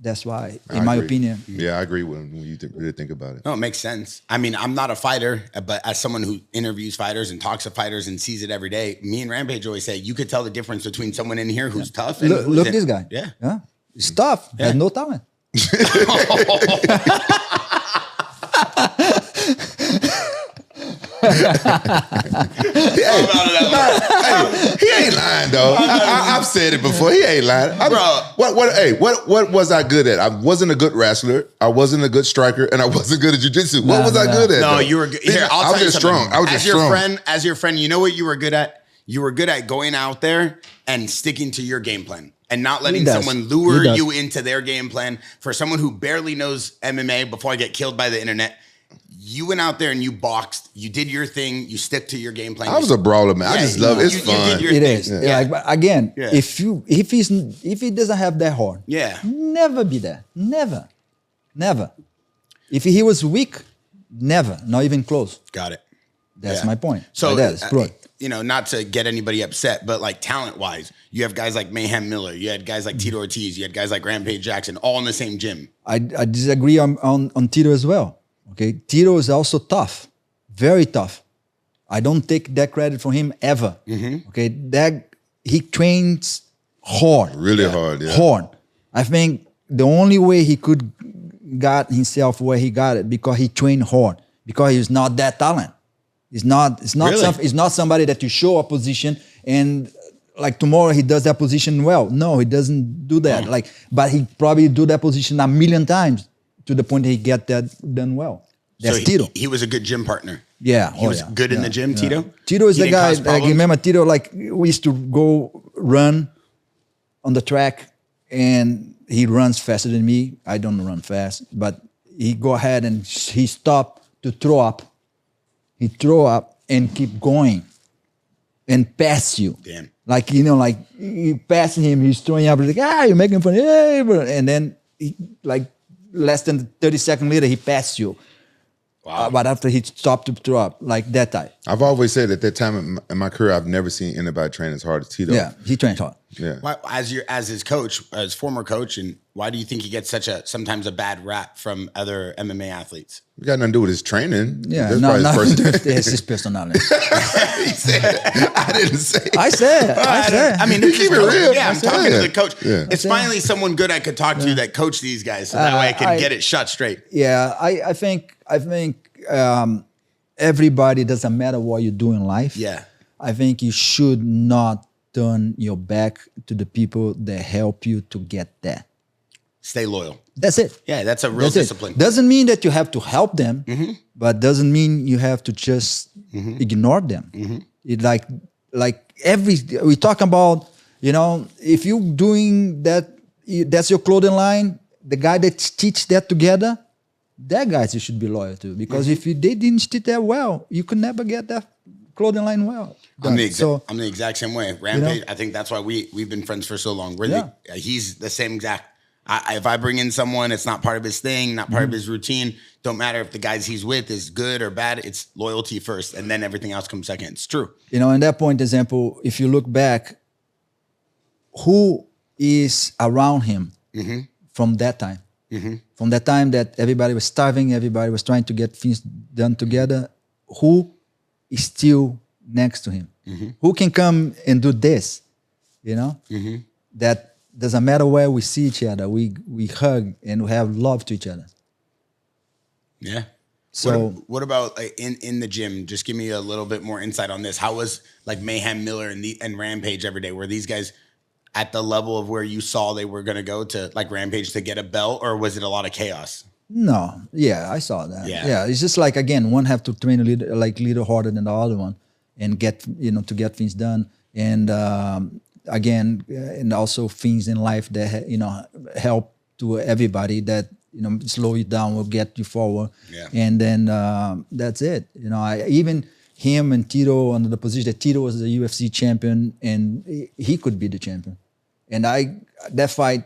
That's why, in my opinion. Yeah, I agree when you really think about it. No, it makes sense. I mean, I'm not a fighter, but as someone who interviews fighters and talks to fighters and sees it every day, me and Rampage always say, you could tell the difference between someone in here who's tough and Look this guy. Yeah. He's tough, has no talent. He ain't lying though. I've said it before. He ain't lying, What was I good at? I wasn't a good wrestler. I wasn't a good striker, and I wasn't good at jiu-jitsu. What was I good at? No, though? you were good. Here, I'll tell you something. Strong. I was just strong. As your friend, you know what you were good at? You were good at going out there and sticking to your game plan and not letting someone lure you into their game plan. For someone who barely knows MMA, before I get killed by the internet, you went out there and you boxed. You did your thing. You stick to your game plan. I was a brawler, man. I just love it. It's fun. It is. Yeah. Like, but again, if he doesn't have that heart, never be there. Never. If he was weak, never. Not even close. Got it. That's my point. So right, not to get anybody upset, but like talent-wise, you have guys like Mayhem Miller, you had guys like Tito Ortiz, you had guys like Rampage Jackson, all in the same gym. I disagree on Tito as well. Okay, Tito is also tough, very tough. I don't take that credit for him ever. Okay, that he trains hard, really hard, hard. I think the only way he could got himself where he got it because he trained hard. Because he's not that talent. It's not somebody that you show a position and like tomorrow he does that position well. No, he doesn't do that. But he probably do that position a million times to the point that he get that done well. That's Tito. He was a good gym partner. Yeah. He was good in the gym, Tito? Tito is He the didn't guy, cause like, problems? remember Tito, like, we used to go run on the track, and he runs faster than me. I don't run fast, but he go ahead and he stopped to throw up. He throw up and keep going and pass you. Damn. Like, you know, like you pass him, he's throwing up, like, you're making fun. Hey, bro. And then he, like less than 30 seconds later, he passed you. Wow. But after he stopped to throw up, like that type. I've always said at that time in my career, I've never seen anybody train as hard as Tito. Yeah, he trains hard. Yeah. Why, as his coach, as former coach, and why do you think he gets sometimes a bad rap from other MMA athletes? It got nothing to do with his training. Yeah, That's no, probably his no, person. it's his personality. He said, I didn't say it. I said. I mean, You keep it real. Yeah, I'm talking to the coach. Yeah. It's finally someone good I could talk to that coach these guys, so that way I can get it shut straight. Yeah, I think everybody, doesn't matter what you do in life. Yeah. I think you should not turn your back to the people that help you to get there. Stay loyal. That's it. Yeah, that's a real That's discipline. it. Doesn't mean that you have to help them, but doesn't mean you have to just ignore them. It like we talk about, you know, if you doing that, that's your clothing line. The guy that teach that together, that guys you should be loyal to, because if they didn't stitch that well, you could never get that clothing line well. I'm the, So I'm the exact same way. Rampage, I think that's why we've been friends for so long. He's the same exact. If I bring in someone, it's not part of his thing, not part of his routine. Don't matter if the guys he's with is good or bad. It's loyalty first, and then everything else comes second. It's true. you know, in that point, example, if you look back, who is around him from that time? From that time that everybody was starving, everybody was trying to get things done together, who is still next to him? Who can come and do this? You know? That doesn't matter where we see each other, we hug and we have love to each other. Yeah. So what about in the gym? Just give me a little bit more insight on this. How was like Mayhem Miller and Rampage every day? Were these guys at the level of where you saw they were going to go to, like Rampage to get a belt, or was it a lot of chaos? no, yeah, I saw that. Yeah. Yeah, it's just like, again, one have to train a little harder than the other one and get, you know, to get things done. And again, and also things in life that, you know, help to everybody that, you know, slow you down, will get you forward. Yeah. And then that's it. You know, even him and Tito under the position that Tito was the UFC champion and he could be the champion. And that fight,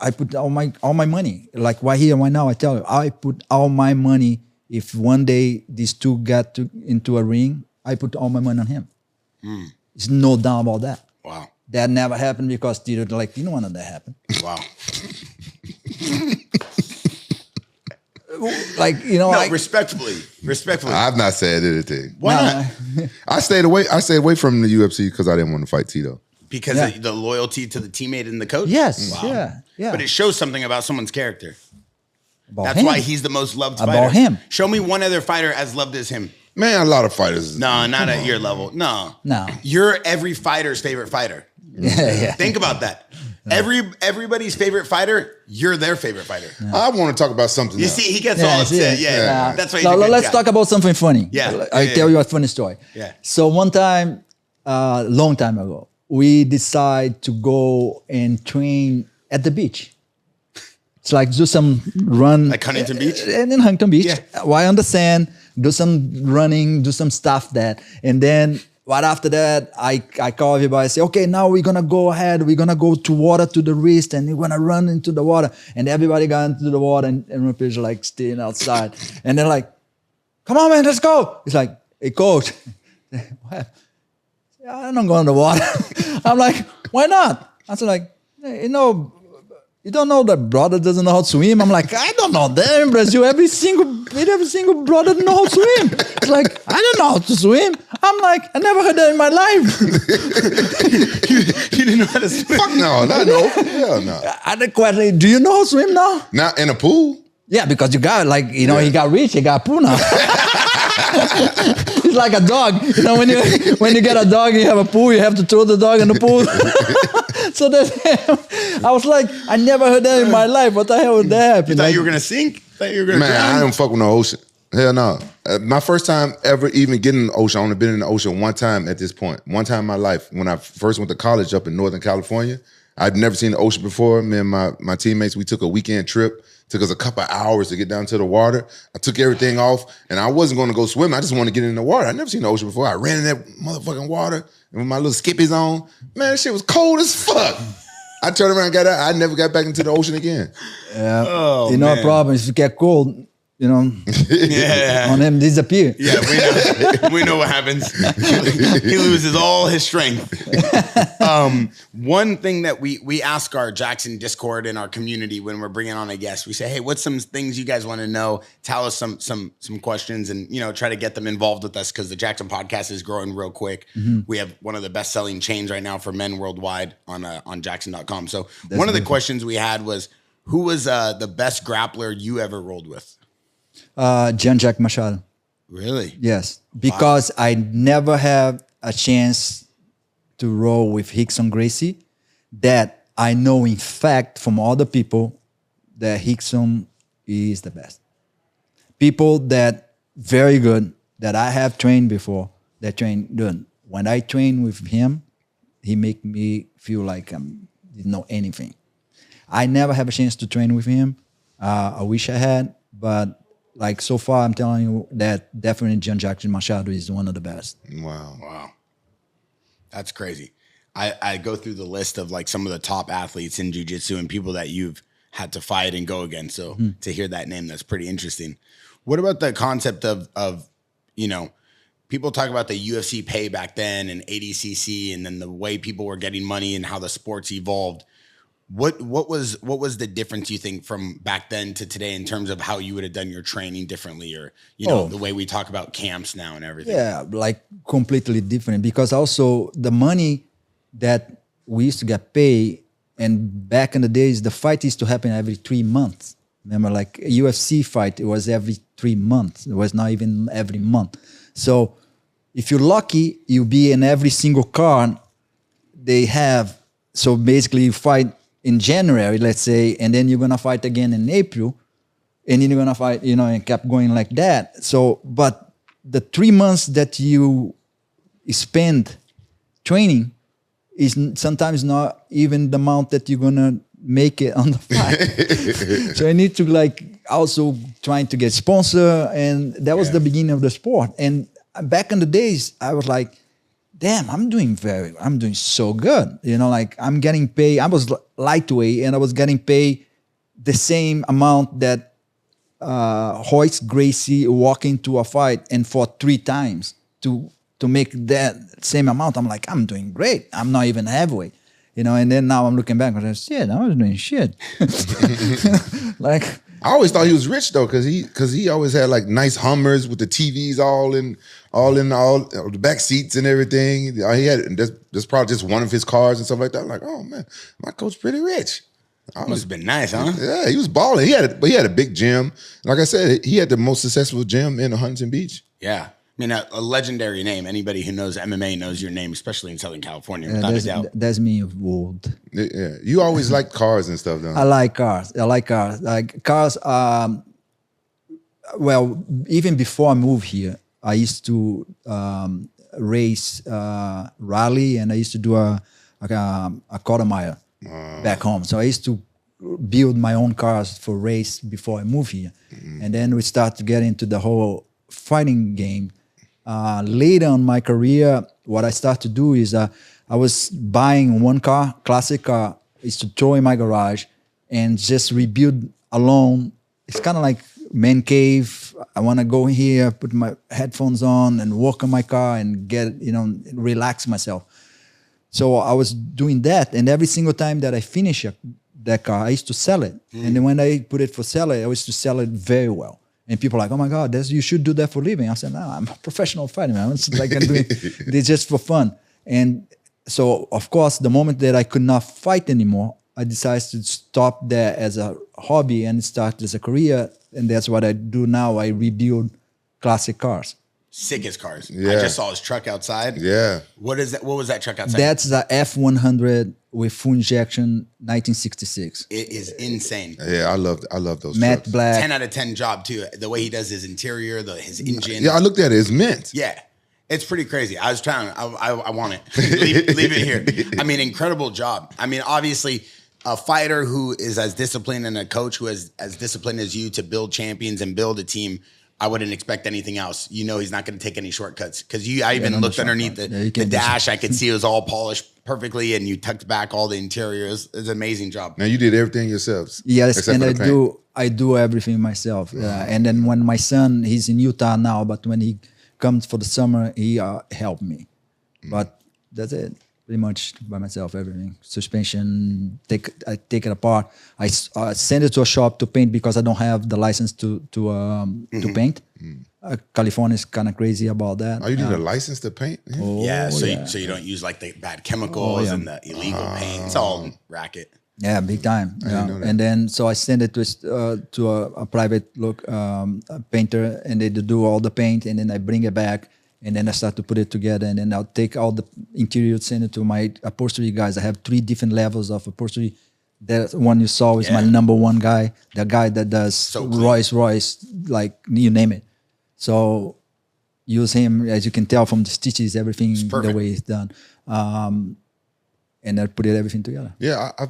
I put all my money. Like why here, why now? I tell you, I put all my money. If one day these two got into a ring, I put all my money on him. There's no doubt about that. Wow. That never happened because Tito, like, you don't want that happen. Wow. Like, you know, No, like, respectfully. I've not said anything. Why not? I stayed away from the UFC because I didn't want to fight Tito. Because Yeah. of the loyalty to the teammate and the coach? Yes, Wow. yeah. But it shows something about someone's character. About That's him. why he's the most loved About fighter. him. Show me one other fighter as loved as him. Man, a lot of fighters. No, not at your level. No. No. You're every fighter's favorite fighter. Yeah. Think about that. Everybody's favorite fighter, you're their favorite fighter. I want to talk about something You else. see, he gets all upset. Yeah. That's why he's Now, a good let's guy. talk about something funny. Yeah. I Yeah, tell yeah. you a funny story. Yeah. So one time, long time ago, we decide to go and train at the beach. It's like do some run. Like Huntington Beach? And in Huntington Beach. Yeah. While on the sand, do some running, do some stuff that. And then right after that, I call everybody, say, okay, now we're going to go ahead. We're going to go to water to the wrist and we're going to run into the water. And everybody got into the water and Rampage like staying outside. And they're like, come on, man, let's go. He's like, hey, coach. What? I don't go in the water. I'm like, why not? I was like, hey, you know, you don't know that brother doesn't know how to swim? I'm like, I don't know that in Brazil. Every single brother know how to swim. It's like, I don't know how to swim. I'm like, I never heard that in my life. You didn't know how to swim. Fuck no, not no. Hell no. I had a question, do you know how to swim now? Not in a pool. Yeah, because you got like, you know, he got rich, he got pool now. It's like a dog. You know, when you get a dog and you have a pool, you have to throw the dog in the pool. So that I was like, I never heard that in my life. What the hell would that happen? You thought Like, you were going to sink? Thought you were going to Man, I drown? don't fuck with no ocean. Hell no. My first time ever even getting in the ocean, I only been in the ocean one time at this point. One time in my life, when I first went to college up in Northern California. I'd never seen the ocean before. Me and my teammates, we took a weekend trip. Took us a couple of hours to get down to the water. I took everything off, and I wasn't going to go swim. I just wanted to get in the water. I'd never seen the ocean before. I ran in that motherfucking water, and with my little skippies on, man, that shit was cold as fuck. I turned around and got out. I never got back into the ocean again. Yeah. Oh, you know, man. a problem is if you get cold, you know, on him disappear. Yeah, we know what happens. He loses all his strength. One thing that we ask our Jackson Discord in our community when we're bringing on a guest, we say, hey, what's some things you guys want to know? Tell us some questions, and try to get them involved with us, because the Jackson podcast is growing real quick. Mm-hmm. We have one of the best selling chains right now for men worldwide on JAXXON.com. So one of the questions we had was, who was the best grappler you ever rolled with? Jean-Jacques Machado. Really? Yes, because I never have a chance to roll with Rickson Gracie. That I know, in fact, from other people, that Rickson is the best. People that very good, that I have trained before, that train good. When I train with him, he make me feel like I didn't know anything. I never have a chance to train with him. I wish I had, but like so far, I'm telling you that definitely Jean-Jacques Machado is one of the best. Wow. That's crazy. I go through the list of like some of the top athletes in jiu-jitsu and people that you've had to fight and go against. So to hear that name, that's pretty interesting. What about the concept of people talk about the UFC pay back then and ADCC, and then the way people were getting money and how the sports evolved. What was the difference, you think, from back then to today in terms of how you would have done your training differently, or the way we talk about camps now and everything? Yeah, like completely different, because also the money that we used to get paid, and back in the days, the fight used to happen every 3 months. Remember, like a UFC fight, it was every 3 months. It was not even every month. So if you're lucky, you'll be in every single card they have. So basically you fight in January, let's say, and then you're going to fight again in April, and then you're going to fight, and kept going like that. So, but the 3 months that you spend training is sometimes not even the amount that you're going to make it on the fight. So I need to also trying to get sponsor, and that was the beginning of the sport. And back in the days, I was like, damn, I'm doing so good. I'm getting paid. I was lightweight, and I was getting paid the same amount that Royce Gracie walk into a fight and fought 3 times to make that same amount. I'm like, I'm doing great. I'm not even heavyweight. And then now I'm looking back and I said, I was doing shit. I always thought he was rich though, because he always had like nice Hummers with the TVs all in the back seats and everything. He had that's probably just one of his cars and stuff like that. I'm like, oh man, my coach pretty rich. Must have been nice, huh? Yeah, he was balling. He had a big gym. Like I said, he had the most successful gym in Huntington Beach. Yeah. I mean, a legendary name. Anybody who knows MMA knows your name, especially in Southern California, without a doubt. That's me old. Yeah, you always liked cars and stuff, though. I like cars. Like cars. Well, even before I moved here, I used to race rally, and I used to do a quarter mile back home. So I used to build my own cars for race before I moved here, and then we start to get into the whole fighting game. Later in my career, what I started to do is I was buying one car, classic car, is to throw in my garage and just rebuild alone. It's kind of like man cave. I want to go here, put my headphones on and work on my car and get, relax myself. So I was doing that. And every single time that I finish that car, I used to sell it. And then when I put it for sale, I used to sell it very well. And people are like, oh my God, you should do that for a living. I said, no, I'm a professional fighter, man. It's like I'm doing this just for fun. And so, of course, the moment that I could not fight anymore, I decided to stop that as a hobby and start as a career. And that's what I do now. I rebuild classic cars. Sickest cars. Yeah. I just saw his truck outside. Yeah. What is that? What was that truck outside? That's the F100 with full injection 1966. It is insane. Yeah, I love those Matte trucks. black. 10 out of 10 job too. The way he does his interior, his engine. Yeah, I looked at it. It's mint. Yeah. It's pretty crazy. I was trying. I want it. leave it here. I mean, incredible job. I mean, obviously, a fighter who is as disciplined and a coach who is as disciplined as you to build champions and build a team. I wouldn't expect anything else. You know, he's not going to take any shortcuts because I even looked underneath the dash. I could see it was all polished perfectly, and you tucked back all the interiors. It's an amazing job. Now you did everything yourselves. Yes, and I do everything myself. And then when my son, he's in Utah now, but when he comes for the summer, he helped me. But that's it. Pretty much by myself, everything. Suspension, I take it apart. I send it to a shop to paint because I don't have the license to paint. California is kind of crazy about that. Oh, you need a license to paint? Yeah, so you don't use like the bad chemicals and the illegal paint. It's all racket. Yeah, big time. And then so I send it to a private painter, and they do all the paint, and then I bring it back. And then I start to put it together, and then I'll take all the interior, send it to my upholstery guys. I have 3 different levels of upholstery. That one you saw is my number one guy, the guy that does Royce, like you name it. So use him, as you can tell from the stitches, everything the way it's done. And I put everything together. Yeah, I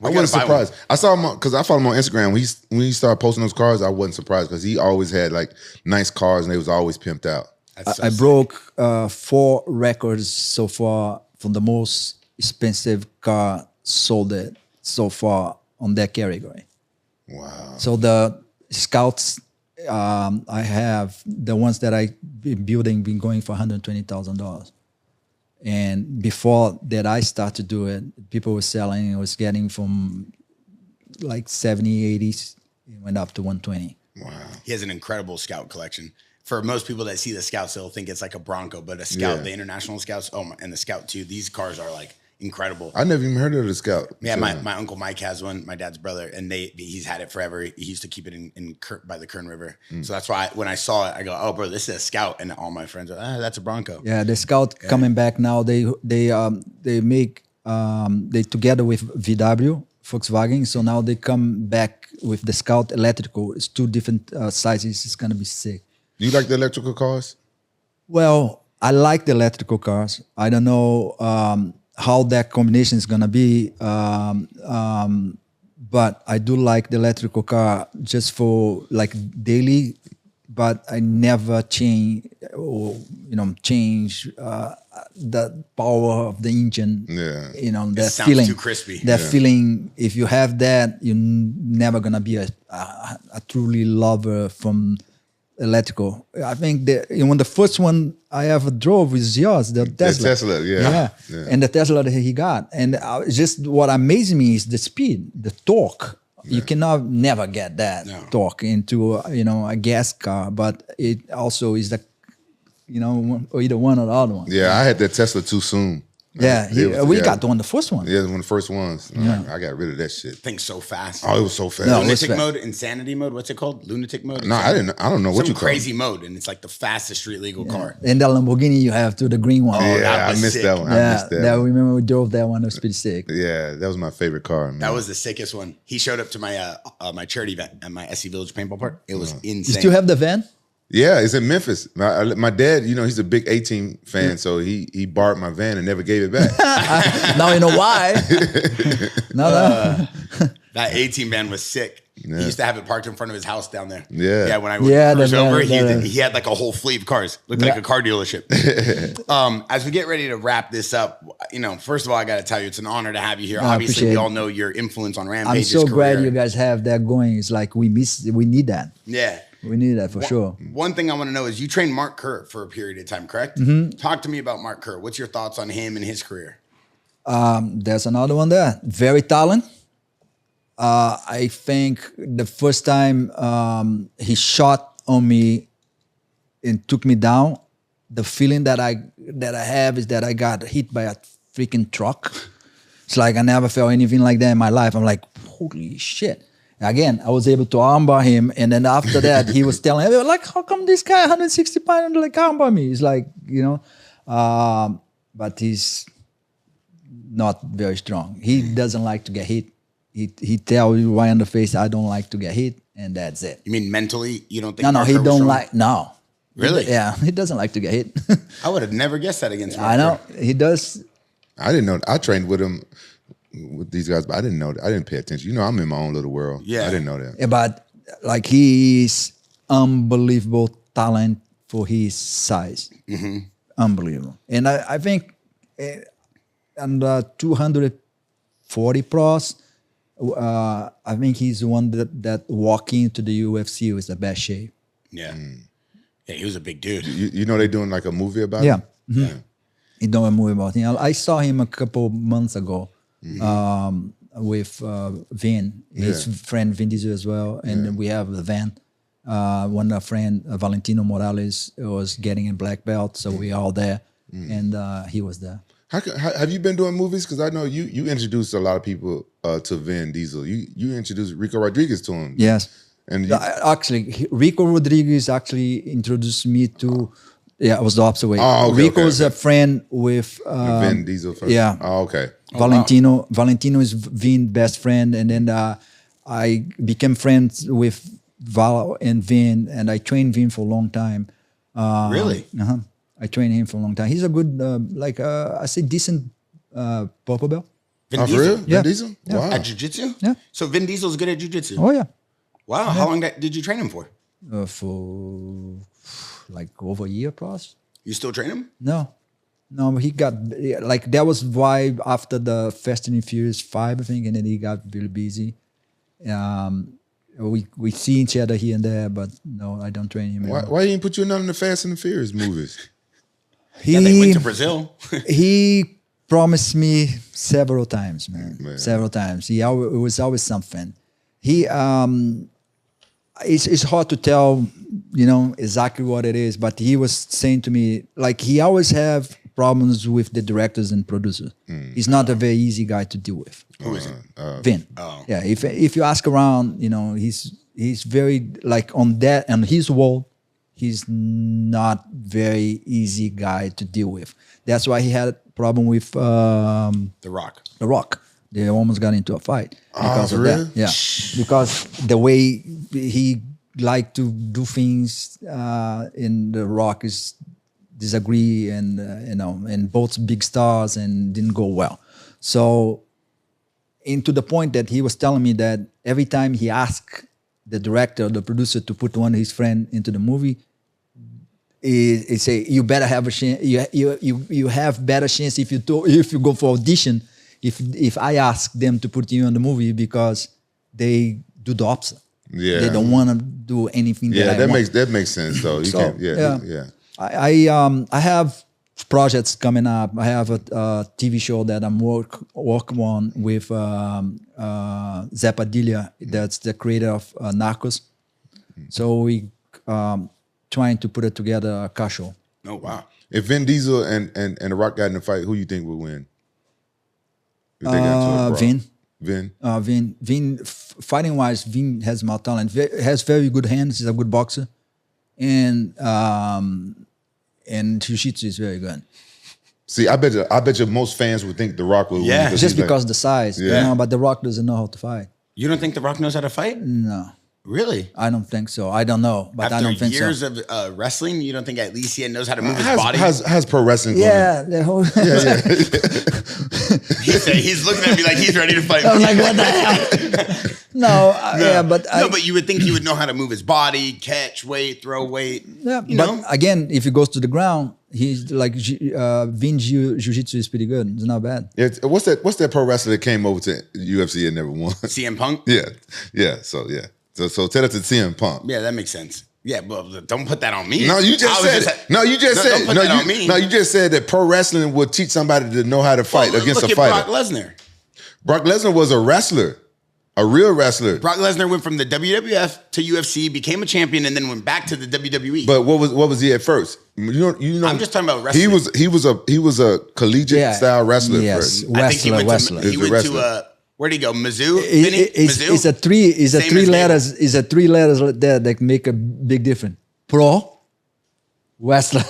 wasn't surprised. I saw him because I follow him on Instagram. When he started posting those cars, I wasn't surprised because he always had like nice cars and they was always pimped out. I broke 4 records so far for the most expensive car sold it so far on that category. Wow. So the Scouts, I have the ones that I been building been going for $120,000. And before that I started to do it, people were selling, it was getting from like 70, 80s, it went up to 120. Wow. He has an incredible Scout collection. For most people that see the Scouts, they'll think it's like a Bronco, but a Scout, the International Scouts, and the Scout too. These cars are like incredible. I never even heard of the Scout. Yeah, my uncle Mike has one. My dad's brother, and he's had it forever. He used to keep it by the Kern River. So that's why when I saw it, I go, "Oh, bro, this is a Scout," and all my friends are, "That's a Bronco." Yeah, the Scout coming back now. They make they together with VW Volkswagen. So now they come back with the Scout electrical. It's 2 different sizes. It's gonna be sick. Do you like the electrical cars? Well, I like the electrical cars. I don't know how that combination is gonna be, but I do like the electrical car just for like daily. But I never change the power of the engine. Yeah, that sounds feeling. too crispy. That feeling. If you have that, you're never gonna be a truly lover from electrical. I think the first one I ever drove was yours, the Tesla. The Tesla, yeah. And the Tesla that he got. And just what amazed me is the speed, the torque. You cannot never get that torque into a gas car, but it also is either one or the other one. Yeah, I had that Tesla too soon. Yeah, we got the first one. Yeah, one of the first ones. I got rid of that shit. Things so fast. Oh, it was so fast. No, Lunatic mode, insanity mode. What's it called? Lunatic mode. No, I don't know what you call it. Crazy mode, and it's like the fastest street legal car. And the Lamborghini you have too, the green one. Oh, yeah, I missed that one. I missed that. I remember we drove that one. It was pretty sick. Yeah, that was my favorite car. Man. That was the sickest one. He showed up to my my charity event at my SC Village paintball park. It was insane. You still have the van? Yeah, it's in Memphis. My dad, he's a big A-Team fan, so he borrowed my van and never gave it back. Now you know why. That A-Team van was sick. Yeah. He used to have it parked in front of his house down there. Yeah. Yeah, when I was over, he had like a whole fleet of cars. Looked like a car dealership. As we get ready to wrap this up, first of all, I got to tell you, it's an honor to have you here. Obviously, we all know your influence on Rampage's I'm so glad you guys have that going. It's like we need that. Yeah. We need that for sure. One thing I want to know is you trained Mark Kerr for a period of time, correct? Mm-hmm. Talk to me about Mark Kerr. What's your thoughts on him and his career? There's another one there. Very talented. I think the first time he shot on me and took me down, the feeling that I have is that I got hit by a freaking truck. It's like I never felt anything like that in my life. I'm like, holy shit. Again, I was able to armbar him, and then after that, he was telling me, like, how come this guy 160 pounds like armbar me? It's like, but he's not very strong. He doesn't like to get hit. He tell you right in the face, I don't like to get hit, and that's it. You mean mentally? You don't think? No, he Parker was don't strong? like. No, Really? Yeah, he doesn't like to get hit. I would have never guessed that against Parker. I know he does. I didn't know. I trained with him with these guys, but I didn't know. I didn't pay attention. You know, I'm in my own little world. Yeah. I didn't know that. Yeah, but like he is unbelievable talent for his size. Unbelievable. And I think on the 240 pros, I think he's the one that walking into the UFC with the best shape. Yeah. Yeah, he was a big dude. You know, they doing like a movie about Yeah. him? Yeah. He don't movie about him. I saw him a couple months ago with Vin, his friend Vin Diesel as well, and then we have the Van. One of our friend Valentino Morales was getting a black belt, so we all there, and he was there. How have you been doing movies? Because I know you introduced a lot of people to Vin Diesel. You introduced Rico Rodriguez to him. Yes. And Actually, Rico Rodriguez actually introduced me to. Yeah, it was the opposite way. Oh, okay, Rico's a friend with Vin Diesel first. yeah. Oh, okay. Valentino. Valentino is Vin's best friend, and then I became friends with Val and Vin, and I trained Vin for a long time. Really? I trained him for a long time. He's a good, I say, decent purple belt. Vin Oh, for Diesel? real? Yeah. Vin Diesel? Yeah. Wow. At jiu-jitsu? Yeah. So Vin Diesel's good at jiu-jitsu? Oh yeah, Wow. How long did you train him for? for like over a year plus. You still train him? No, but he got like that was why after the Fast and Furious 5, I think, and then he got really busy. We see each other here and there, but no, I don't train him anymore. Why didn't put you in none of the Fast and the Furious movies? Yeah, they went to Brazil. He promised me several times, man. Man. Several times. It was always something. He it's hard to tell, exactly what it is, but he was saying to me, like, he always have problems with the directors and producers. He's not a very easy guy to deal with. Who is it? Vin. Oh. Yeah, if you ask around, he's very like on his wall, he's not very easy guy to deal with. That's why he had a problem with The Rock. The Rock. They almost got into a fight because of really? that. Yeah, because the way he liked to do things in The Rock is disagree, and and both big stars, and didn't go well. So, into the point that he was telling me that every time he asked the director, the producer, to put one of his friend into the movie, he say, you better have a chance. You have better chance if you go for audition. If I ask them to put you on the movie, because they do the opposite. Yeah. They don't want to do anything. That makes sense though. You So, can't. Yeah. I have projects coming up. I have a TV show that I'm working on with Zé Padilha. That's the creator of Narcos. So we trying to put it together a car show. Oh, wow. If Vin Diesel and The Rock got in a fight, who you think would win? If they got into a brawl? Vin. Vin, fighting wise, Vin has more talent. Has very good hands. He's a good boxer, and jiu-jitsu is very good. See, I bet you most fans would think The Rock would Yeah. win. Just because of the size, Yeah. but The Rock doesn't know how to fight. You don't think The Rock knows how to fight? No, Really? I don't think so. I don't know, but After I don't think years so. of wrestling, you don't think at least he knows how to move his body? How's pro wrestling going? Yeah, the whole. He's looking at me like he's ready to fight. I'm like, what the hell? No, yeah, but but you would think he would know how to move his body, catch weight, throw weight. yeah, you but know? again, if he goes to the ground, he's like Vin jiu-jitsu is pretty good. It's not bad. Yeah, what's that pro wrestler that came over to UFC and never won? CM Punk? Yeah. So tell that to CM Punk. Yeah, that makes sense. Yeah, but don't put that on me. No, you just said it. No, you just said don't put that on me. No, you just said that pro wrestling would teach somebody to know how to fight against look a fighter. Brock Lesnar. Brock Lesnar was a wrestler, a real wrestler. Brock Lesnar went from the WWF to UFC, became a champion, and then went back to the WWE. But what was he at first? You know. I'm just talking about wrestling. He was a collegiate style wrestler Yes, first. I think he went wrestler. to he He's a went wrestler. to where'd he go? Mizzou? Vinny? Mizzou? It's a three Same as letters. It's a three letters there that make a big difference. Pro, wrestler.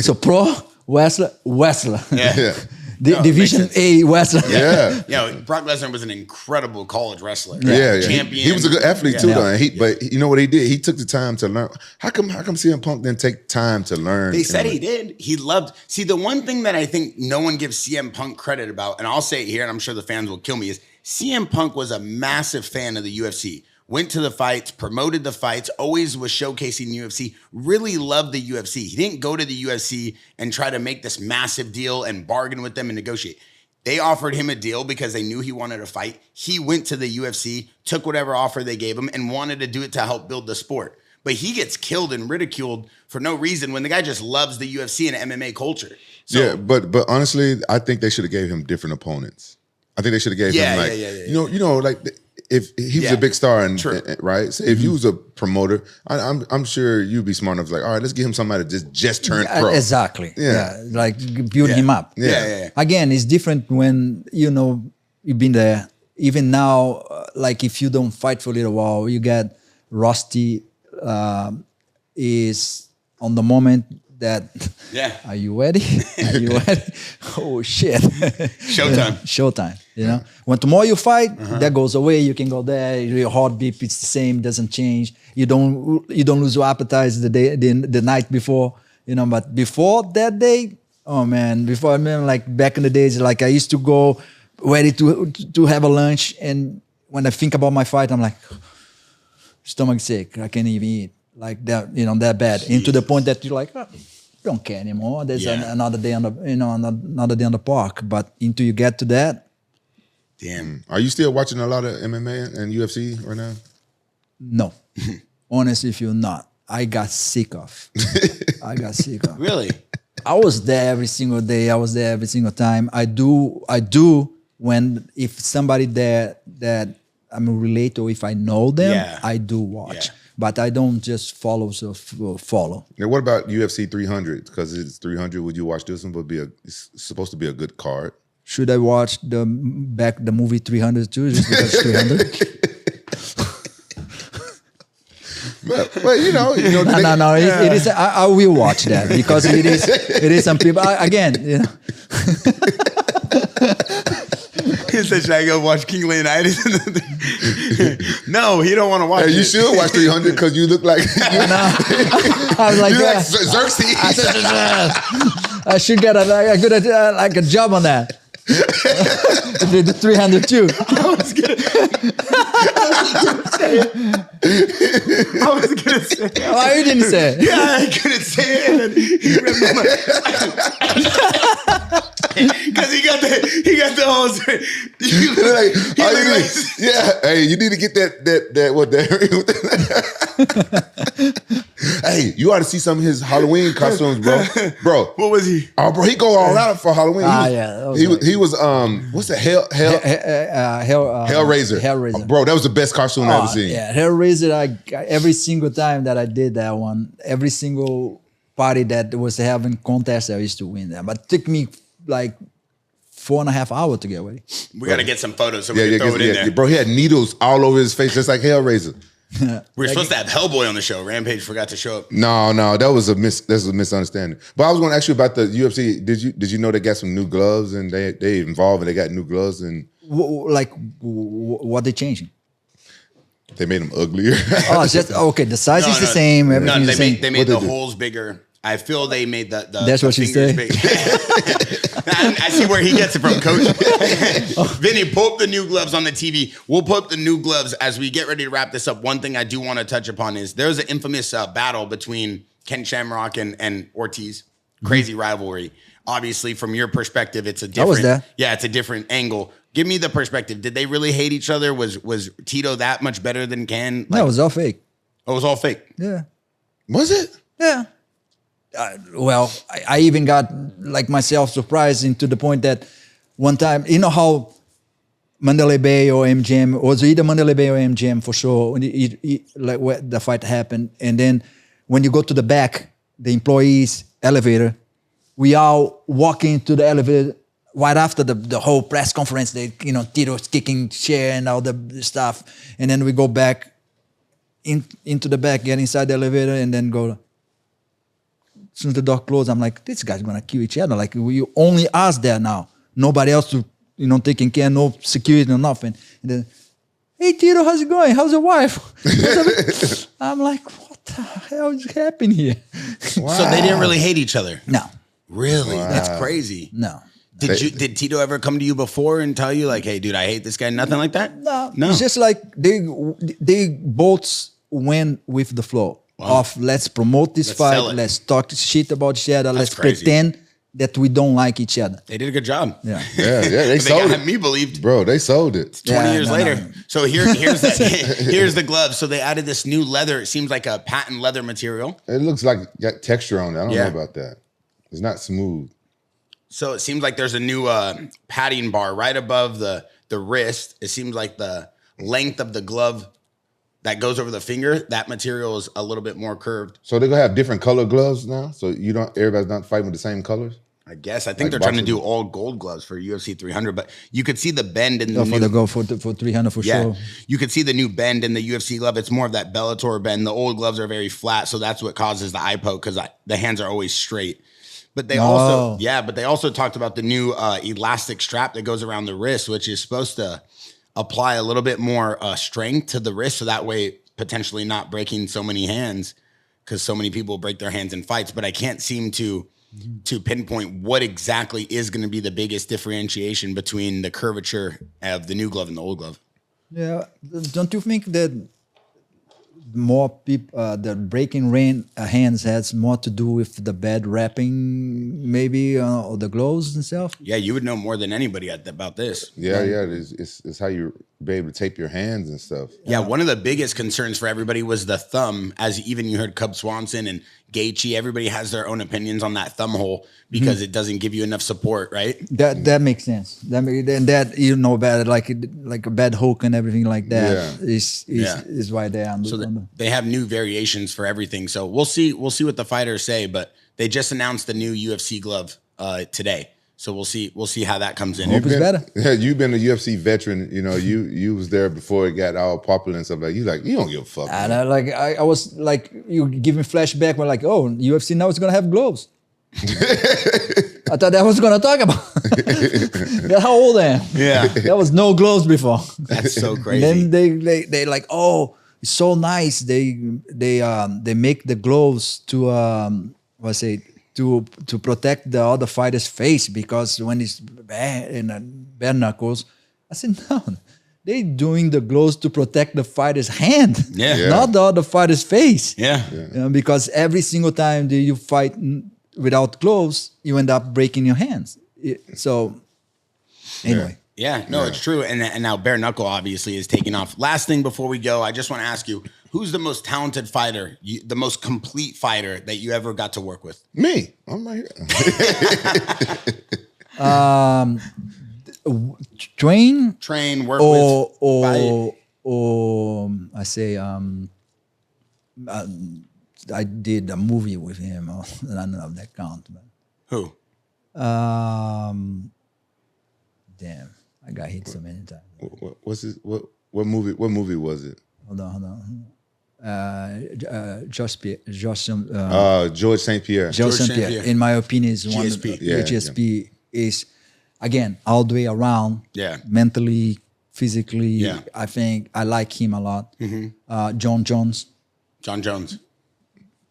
So pro, wrestler. Yeah. Yeah. Division A wrestler. Yeah. You know, Brock Lesnar was an incredible college wrestler. Yeah. Champion. He was a good athlete too, Yeah. though. And but you know what he did? He took the time to learn. How come CM Punk didn't take time to learn? They said he did. He loved. See, the one thing that I think no one gives CM Punk credit about, and I'll say it here, and I'm sure the fans will kill me, is CM Punk was a massive fan of the UFC. Went to the fights, promoted the fights, always was showcasing the UFC, really loved the UFC. He didn't go to the UFC and try to make this massive deal and bargain with them and negotiate. They offered him a deal because they knew he wanted to fight. He went to the UFC, took whatever offer they gave him, and wanted to do it to help build the sport. But he gets killed and ridiculed for no reason when the guy just loves the UFC and MMA culture. So, yeah, but honestly, I think they should have gave him different opponents. I think they should have gave him like you know like if he was a big star and right. So if you was a promoter, I'm sure you'd be smart enough like, all right, let's get him somebody that just turned pro. Exactly. Yeah. Like build him up. Yeah. Again, it's different when you've been there. Even now, like if you don't fight for a little while, you get rusty. Is on the moment that are you ready? Are you ready? Oh shit. Showtime. You know? When tomorrow you fight, that goes away, you can go there, your heartbeat it's the same, doesn't change. You don't lose your appetite the night before, but before that day, oh man, like back in the days, like I used to go ready to have a lunch, and when I think about my fight, I'm like stomach sick, I can't even eat. Like that, that bad. Jeez. And to the point that you're like, oh, don't care anymore. There's another day on the, another day on the park. But until you get to that, damn. Are you still watching a lot of MMA and UFC right now? No, honestly, if you're not, I got sick of. Really? I was there every single day. I was there every single time. I do when if somebody there that I'm related or if I know them, I do watch. Yeah. But I don't just follow. Now, what about UFC 300? Because it's 300. Would you watch this one? It's supposed to be a good card. Should I watch the movie 300 too? Just because 300? but no. It is. I will watch that because it is some people. Again. He said, should I go watch King Leonidas? No, he don't want to watch it. You should watch 300 because you look like... I was like... You like Xerxes. I should get a good like a job on that. The 300 too. I was gonna say it. Why you didn't say it? Yeah, I couldn't say it. Because he got the whole. Hey, you need to get that. Hey, you ought to see some of his Halloween costumes, bro. What was he? Oh, bro, he go all out for Halloween. He was what's the Hellraiser. Hellraiser. Bro, that was the best costume I ever seen. Yeah, Hellraiser. Every single time that I did that one, every single party that was having contest, I used to win that. But it took me like 4.5 hours to get ready. We got to get some photos so we can throw it in there. Bro, he had needles all over his face, just like Hellraiser. We were supposed to have Hellboy on the show. Rampage forgot to show up. No, that was a misunderstanding. But I was going to ask you about the UFC. Did you know they got some new gloves and they involved and they got new gloves and what they changing? They made them uglier. Okay. The size is the same. Everything's the same. They made the holes bigger. I feel they made the That's what you say. Big. I see where he gets it from, Coach. Vinny, pull up the new gloves on the TV. We'll put up the new gloves as we get ready to wrap this up. One thing I do want to touch upon is there's an infamous battle between Ken Shamrock and Ortiz. Crazy rivalry. Obviously, from your perspective, it's a different. I was there. Yeah, it's a different angle. Give me the perspective. Did they really hate each other? Was Tito that much better than Ken? No, it was all fake. Oh, it was all fake. Yeah. Was it? Yeah. Well, I even got like myself surprised to the point that one time, you know how Mandalay Bay or MGM, or either Mandalay Bay or MGM for sure, like where the fight happened. And then when you go to the back, the employees elevator, we all walk into the elevator right after the whole press conference. Tito's kicking chair and all the stuff. And then we go back into the back, get inside the elevator and then go. As soon as the door closed, I'm like, this guy's gonna kill each other. Like, you only us there now. nobody else to, taking care, no security, no nothing. And then, hey Tito, how's it going? How's your wife? I'm like, what the hell is happening here? So they didn't really hate each other. No, Really? That's crazy. no. Did Tito ever come to you before and tell you like, hey, dude, I hate this guy? Nothing like that? No. No. It's just like they both went with the flow of let's promote this fight, sell it. let's talk shit about each other, let's crazy. pretend that we don't like each other. They did a good job. Yeah. They sold got it. me believed. Bro, they sold it. 20 Yeah, years no, later. no. So here's here's the glove. So they added this new leather. It seems like a patent leather material. It looks like it got texture on it. I don't Yeah. know about that. It's not smooth. So it seems like there's a new padding bar right above the wrist. It seems like the length of the glove that goes over the finger, that material is a little bit more curved. So they're gonna have different color gloves now. So everybody's not fighting with the same colors. I guess. I think Like they're trying to boxing. do all gold gloves for UFC 300, but you could see the bend in the Go new... for the go for 300 for Yeah, sure. you could see the new bend in the UFC glove. It's more of that Bellator bend. The old gloves are very flat, so that's what causes the eye poke because the hands are always straight. But they also talked about the new elastic strap that goes around the wrist, which is supposed to apply a little bit more strength to the wrist, so that way potentially not breaking so many hands because so many people break their hands in fights. But I can't seem to pinpoint what exactly is going to be the biggest differentiation between the curvature of the new glove and the old glove. Yeah, don't you think that more people, the breaking hands has more to do with the bad wrapping, maybe, or the gloves and stuff? Yeah, you would know more than anybody about this. Yeah. It's how you be able to tape your hands and stuff. Yeah, one of the biggest concerns for everybody was the thumb, as even you heard Cub Swanson and Gaethje, everybody has their own opinions on that thumb hole because it doesn't give you enough support, right? That makes sense. That you know better, like a bad hook and everything like that is why they are. So they have new variations for everything. So we'll see what the fighters say, but they just announced the new UFC glove today. So we'll see how that comes in. Hope it's better. Yeah, you've been a UFC veteran. You know, you was there before it got all popular and stuff like. You don't give a fuck. And man. I was like, you give me flashback. We're like, oh, UFC now is gonna have gloves. I thought that was gonna talk about. That's how old I am. Yeah. There was no gloves before. That's so crazy. Then they like, oh, it's so nice. They make the gloves to to protect the other fighter's face, because when it's bare knuckles, I said no. They doing the gloves to protect the fighter's hand, Yeah. not the other fighter's face. Yeah. Because every single time that you fight without gloves, you end up breaking your hands. So anyway. Yeah, no, it's true. And now bare knuckle obviously is taking off. Last thing before we go, I just want to ask you, who's the most talented fighter, the most complete fighter that you ever got to work with? Me, I'm right here. Train, work with, fight. I say I did a movie with him. I don't know if that count, but Who? damn, I got hit so many times. What's his, what movie was it? Hold on. George St. Pierre. George George St. St. Pierre, Pierre. in my opinion, is one. GSP. Yeah, GSP is again all the way around. Yeah. Mentally, physically. Yeah. I think I like him a lot. John Jones. John Jones.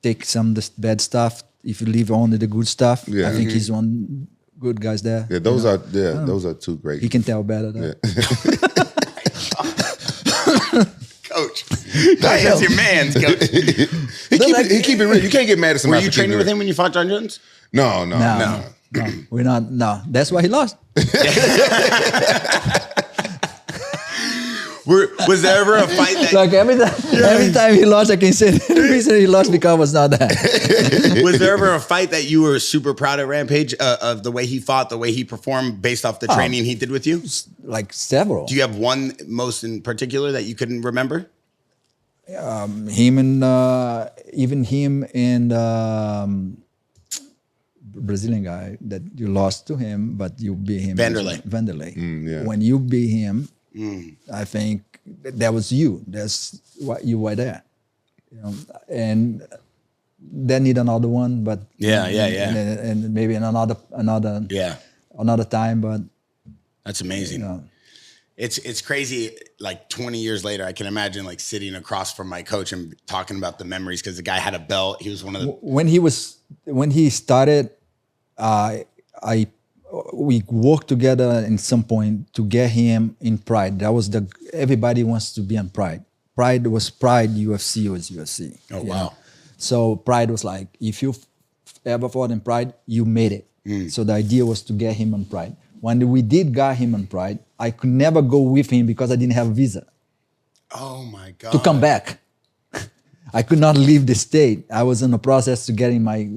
Take some of the bad stuff if you leave only the good stuff. Yeah. I think he's one good guys there. Yeah, those are two great. He can tell better. Though. Coach. That's your man's coach. he keep it real. You can't get mad at somebody. Were you for keeping training it with real. him when you fought John Jones? No. No, we're not. No, that's why he lost. Was there ever a fight that Like every time he lost, I can say the reason he lost because was not that. was there ever a fight that you were super proud of Rampage of the way he fought, the way he performed based off the training he did with you? Like several. Do you have one most in particular that you couldn't remember? Him and even him and Brazilian guy that you lost to him, but you beat him. Vanderlei. yeah. When you beat him, I think that was you. That's what you were there. And they need another one, but Yeah. and maybe in another Yeah. time. But That's amazing. You know. It's crazy. Like 20 years later, I can imagine like sitting across from my coach and talking about the memories because the guy had a belt. He was one of the. When he started, we worked together in some point to get him in Pride. That was everybody wants to be on Pride. Pride was Pride. UFC was UFC. Oh wow! Know? So Pride was like, if you ever fought in Pride, you made it. So the idea was to get him on Pride. When we did get him on Pride, I could never go with him because I didn't have a visa. Oh my God. To come back. I could not leave the state. I was in the process to getting my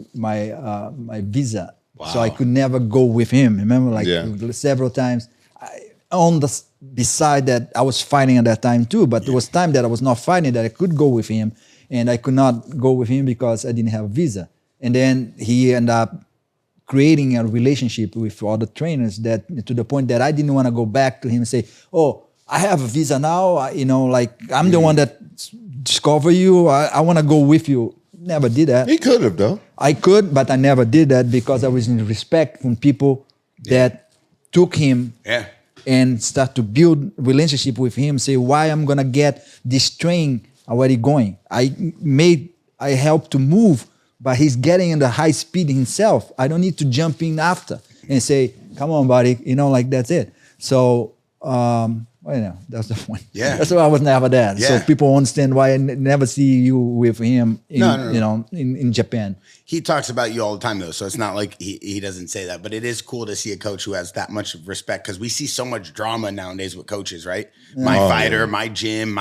visa. Wow. So I could never go with him. Remember, like several times. Beside that, I was fighting at that time too, but there was time that I was not fighting that I could go with him, and I could not go with him because I didn't have a visa. And then he ended up creating a relationship with other trainers that to the point that I didn't want to go back to him and say, "Oh, I have a visa now. I'm the one that discovered you. I want to go with you." Never did that. He could have though. I could, but I never did that because I was in respect from people that took him and start to build relationship with him. Say, why I'm gonna get this train already going? I helped to move. But he's getting in the high speed himself. I don't need to jump in after and say, "Come on, buddy," that's it. So, that's the point. Yeah, that's why I was never there. Yeah. So people understand why I never see you with him. In Japan. He talks about you all the time though, so it's not like he doesn't say that. But it is cool to see a coach who has that much respect because we see so much drama nowadays with coaches, right? My fighter, my gym,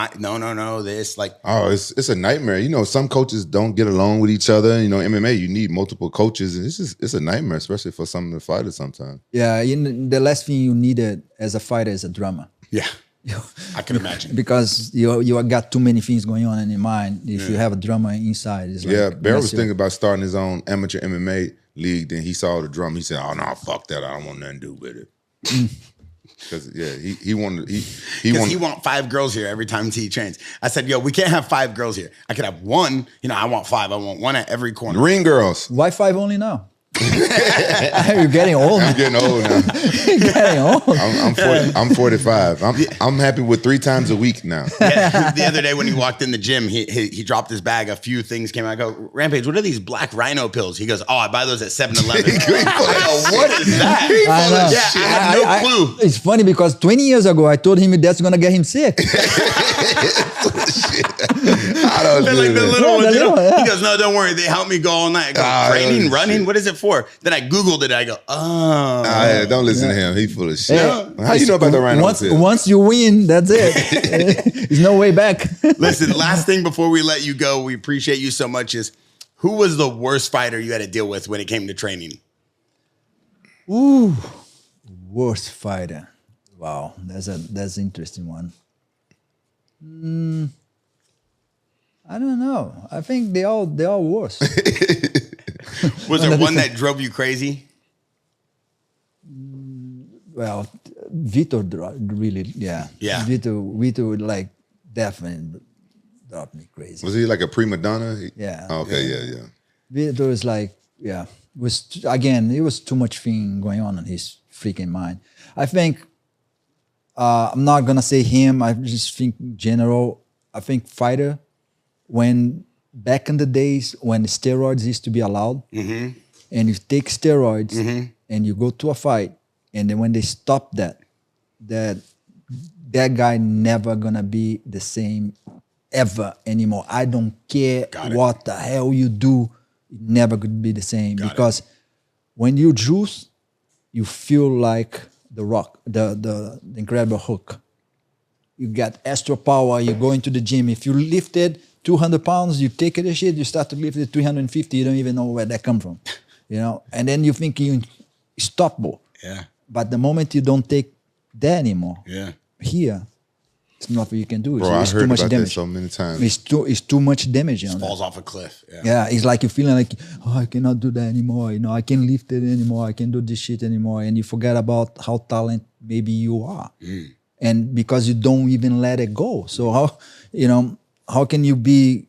this like. Oh, it's a nightmare. Some coaches don't get along with each other. MMA, you need multiple coaches, and it's a nightmare, especially for some of the fighters sometimes. Yeah, the last thing you needed as a fighter is a drama. Yeah. I can imagine. Because you got too many things going on in your mind. If you have a drama inside, it's like... Bear was thinking about starting his own amateur MMA league. Then he saw the drum. He said, "Oh, no, fuck that. I don't want nothing to do with it." Because, he wanted... He want 5 girls here every time he trains. I said, "Yo, we can't have 5 girls here. I could have 1. I want 5. I want 1 at every corner." Ring girls. Why 5 only now? You're getting old. I'm getting old now. You're getting old. I'm 45. I'm happy with 3 times a week now. Yeah, the other day when he walked in the gym, he dropped his bag. A few things came out. I go, "Rampage, what are these black rhino pills?" He goes, "Oh, I buy those at 7-Eleven. What is that? I have no clue. It's funny because 20 years ago, I told him that's going to get him sick. I don't They're like the little ones. He goes, "No, don't worry. They help me go all night." I go, "Training, running? What is it for?" Then I Googled it. I go, "Oh." Don't listen to him. He full of shit. How you know about the rhino? Once you win, that's it. There's no way back. Listen, last thing before we let you go, we appreciate you so much, is who was the worst fighter you had to deal with when it came to training? Ooh, worst fighter. Wow, that's an interesting one. I don't know. I think they all worse. Was there one that drove you crazy? Well, Vitor really, Yeah. Vitor like definitely dropped me crazy. Was he like a prima donna? Yeah. Oh, okay, yeah. Vitor is like, it was too much thing going on in his freaking mind. I think, I'm not gonna say him, I just think in general, I think fighter, when back in the days when steroids used to be allowed, and you take steroids and you go to a fight, and then when they stop that guy never gonna be the same ever anymore. I don't care what the hell you do, it never could be the same. Because when you juice, you feel like the Rock, the Incredible Hulk. You got extra power, you go into the gym. If you lifted 200 pounds, you take it a shit, you start to lift it 350, you don't even know where that come from. And then you think you're unstoppable. Yeah. But the moment you don't take that anymore, here, it's nothing you can do. Bro, it's I heard too much about damage. That so many times. It's too much damage. It falls off a cliff. Yeah, it's like you're feeling like, oh, I cannot do that anymore. I can't lift it anymore. I can't do this shit anymore. And you forget about how talented maybe you are. And because you don't even let it go. So how can you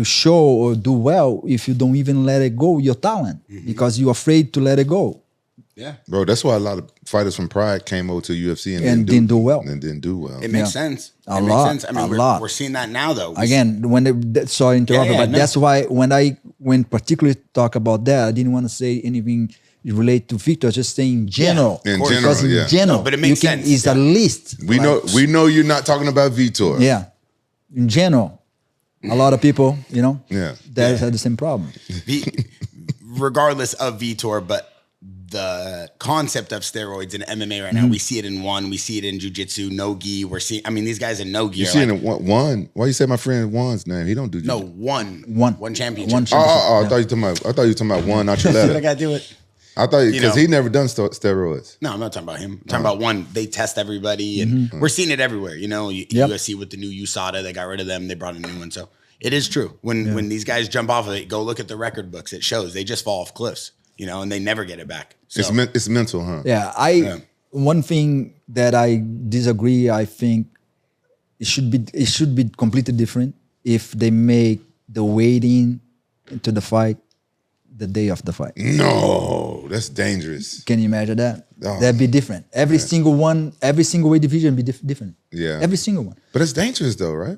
show or do well if you don't even let it go, your talent? Because you're afraid to let it go. Yeah. Bro, that's why a lot of fighters from Pride came over to UFC And didn't do well. And didn't do well. It makes sense. A It lot, makes sense. I mean, a lot. we're seeing that now, though. Again, when sorry to interrupt, yeah, but no. that's why when particularly talk about that, I didn't want to say anything related to Victor. Just saying in general. In course. general, Because in yeah. general, No, but it makes you can, sense, it's a list. We know you're not talking about Vitor. Yeah. In general, a lot of people, Yeah. that had the same problem. Regardless of Vitor, but the concept of steroids in MMA right now, we see it in one, we see it in jiu-jitsu, no gi. We're seeing, I mean, these guys in no gi. You are see like, it in one. Why you say my friend Juan's name? He don't do no, jiu-jitsu. one championship. One Oh, championship. I thought you were talking about Juan What I Archuleta. gotta do it? I thought because know. he never done steroids. No, I'm not talking about him. I'm talking about one. They test everybody, and we're seeing it everywhere. UFC with the new USADA, they got rid of them. They brought a new one. So it is true. When these guys jump off of it, go look at the record books. It shows they just fall off cliffs, and they never get it back. So, It's mental, huh? Yeah, one thing that I disagree, I think it should be completely different if they make the waiting into the fight the day of the fight. No, that's dangerous. Can you imagine that? Oh. That'd be different. Every single weight division be different. Yeah. Every single one. But it's dangerous though, right?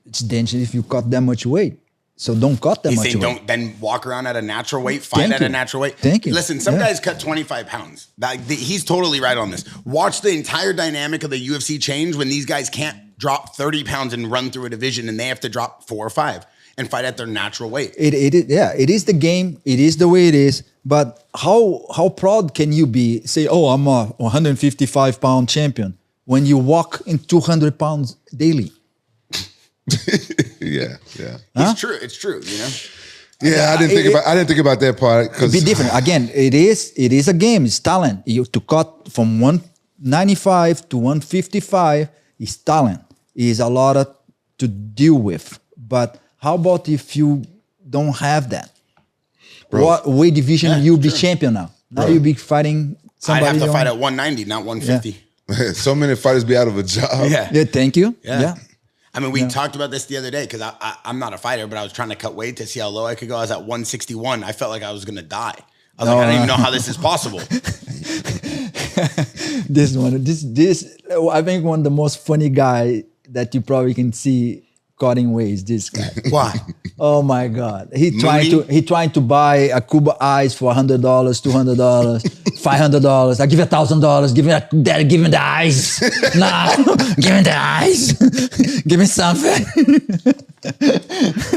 It's dangerous if you cut that much weight. So don't cut that he's much saying weight. don't then walk around at a natural weight, fight Thank at you. a natural weight. Thank you. Listen, some Yeah. guys cut 25 pounds. He's totally right on this. Watch the entire dynamic of the UFC change when these guys can't drop 30 pounds and run through a division, and they have to drop 4 or 5 and fight at their natural weight. It is the game. It is the way it is. But how proud can you be? Say, oh, I'm a 155-pound champion when you walk in 200 pounds daily. Yeah. It's true. Yeah, I didn't think about that part because Be different. Again, it is a game. It's talent. To cut from 195 to 155 is talent. Is a lot to deal with. But how about if you don't have that? Bro. What weight division you'll be true. champion now? Now you'll be fighting I'd somebody. have to you fight don't- at 190, not 150. so many fighters be out of a job. Yeah. Yeah, thank you. Yeah. Yeah. I mean, we talked about this the other day because I'm not a fighter, but I was trying to cut weight to see how low I could go. I was at 161. I felt like I was going to die. I was like, I don't even know how this is possible. This I think one of the most funny guy that you probably can see cutting weight is this guy. Why? Oh my God! He trying to buy a Cuba Ice for $100, $200, $500. I give you $1,000. Give me the ice. Nah, give me the ice. Give me something.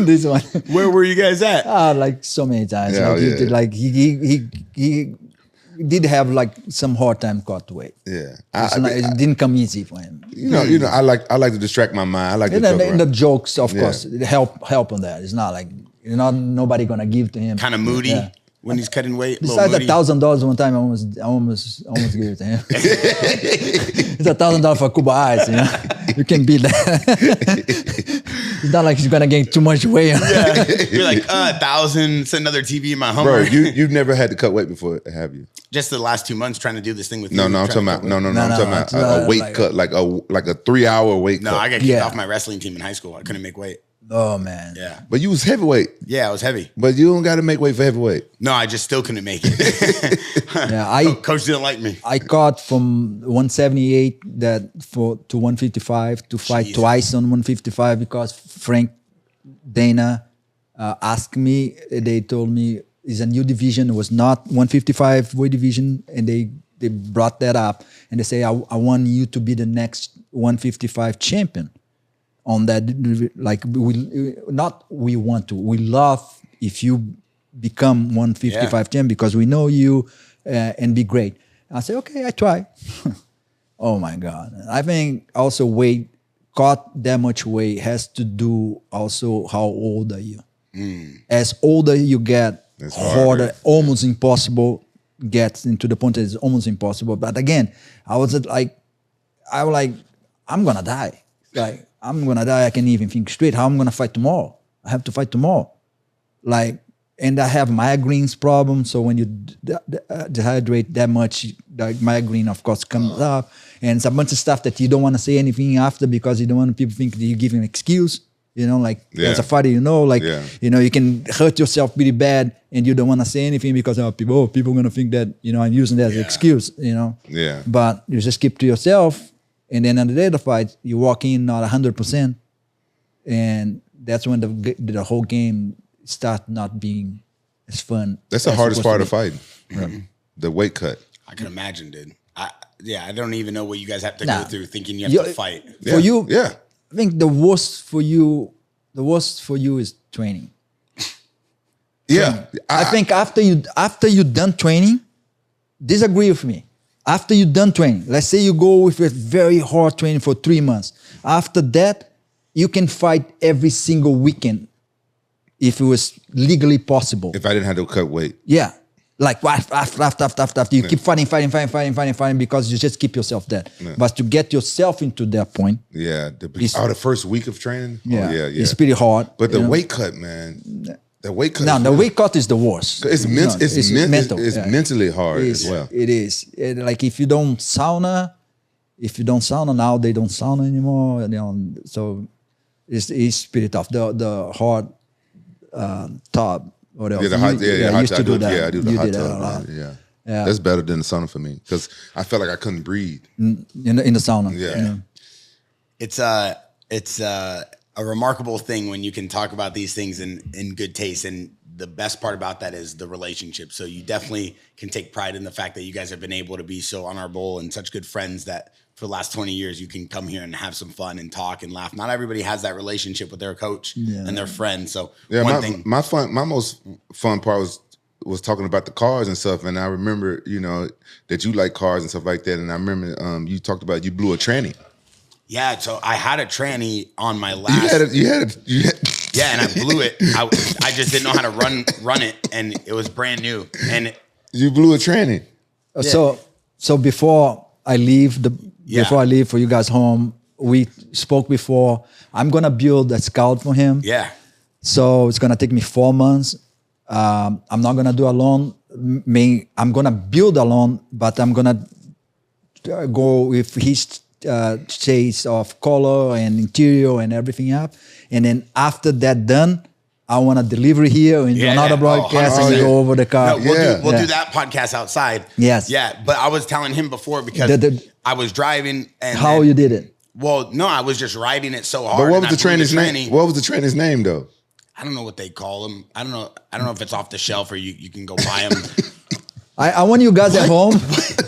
This one. Where were you guys at? Like so many times. Yeah, like he yeah. did, like he did have like some hard time cut weight. Yeah. It didn't come easy for him. You know, I like to distract my mind. I like to And joke then the around. jokes, of Yeah. course, help on that. It's not like nobody gonna give to him. Kind of moody Yeah. when he's cutting weight. Besides moody. $1,000 one time, I almost gave it to him. It's $1,000 for Cuba Ice, You can beat that. It's not like he's gonna gain too much weight. Yeah. You're like, 1,000. It's another TV in my Hummer. Bro, you've never had to cut weight before, have you? Just the last 2 months trying to do this thing with No, you. I'm talking trying to about cut weight. I'm talking about it's a not weight like- cut, like a 3-hour weight No, cut. I got kicked Yeah. off my wrestling team in high school. I couldn't make weight. Oh man. Yeah. But you was heavyweight, Yeah, I was heavy. but you don't got to make weight for heavyweight. No, I just still couldn't make it. Yeah, Coach didn't like me. I cut from 178 to 155 to fight Jesus. twice on 155 because Frank Dana asked me. They told me it's a new division. It was not 155 weight division, and they brought that up and they say I want you to be the next 155 champion on that. Like we love if you become 155 champion because we know you and be great. I say, okay, I try. Oh my God. I think also cut that much weight has to do also how old are you. As older you get, It's harder, harder. almost impossible gets into the point that it's almost impossible. But again, I was like, I'm gonna die. Like, I'm gonna die. I can't even think straight. How I'm gonna fight tomorrow? I have to fight tomorrow. Like, and I have migraines problem. So when you dehydrate that much, the migraine of course comes up, and it's a bunch of stuff that you don't want to say anything after because you don't want people think that you give an excuse. You know, like Yeah. as a fighter, you know, like Yeah. you know, you can hurt yourself pretty bad, and you don't want to say anything because people are gonna think that you know I'm using that as an excuse. You know. Yeah. But you just keep to yourself, and then at the day of the fight, you walk in not 100%, and that's when the whole game starts not being as fun. That's the as hardest part supposed of to be. fighting. The weight cut. I can imagine, dude. I don't even know what you guys have to Nah. go through thinking you have to fight. For you, Yeah. I think the worst for you is training. Yeah. I think after you done training, disagree with me. After you done training, let's say you go with a very hard training for 3 months. After that, you can fight every single weekend if it was legally possible. If I didn't have to cut weight. Yeah. Like after you keep fighting because you just keep yourself there. Yeah. But to get yourself into that point, Yeah. The first week of training? yeah, Oh, yeah. it's pretty hard. But the you know? weight cut, man. The weight cut. No, is the real. weight cut is the worst. It's mental. It's yeah. mentally hard as well. It is. Like if you don't sauna now, they don't sauna anymore. You know, so it's pretty tough. The hard tub. What else? Yeah, the hot, I used to do that. Yeah, I do the You hot did that a tub. lot. Yeah. Yeah. That's better than the sauna for me because I felt like I couldn't breathe. In the sauna. Yeah. You know? It's a remarkable thing when you can talk about these things in good taste. And the best part about that is the relationship. So you definitely can take pride in the fact that you guys have been able to be so honorable and such good friends that for the last 20 years, you can come here and have some fun and talk and laugh. Not everybody has that relationship with their coach and their friend. So Yeah, one thing. my most fun part was talking about the cars and stuff. And I remember, you know, that you like cars and stuff like that. And I remember you talked about you blew a tranny. Yeah, so I had a tranny on my last. You had Yeah, and I blew it. I just didn't know how to run it, and it was brand new. And you blew a tranny. So before I leave for you guys home, we spoke before. I'm gonna build a scout for him. yeah, So it's gonna take me 4 months. I'm not gonna do alone. I'm gonna build alone, but I'm gonna go with his shades of color and interior and everything up. And then after that done, I want to deliver here and do another broadcast and go over the car. No, we'll do that podcast outside. Yes. Yeah, but I was telling him before because I was driving and How you did it? Well, no, I was just riding it so hard. But what was and the I blew trainer's name? What was the trainer's name though? I don't know what they call them. I don't know if it's off the shelf or you can go buy them. I want you guys at home.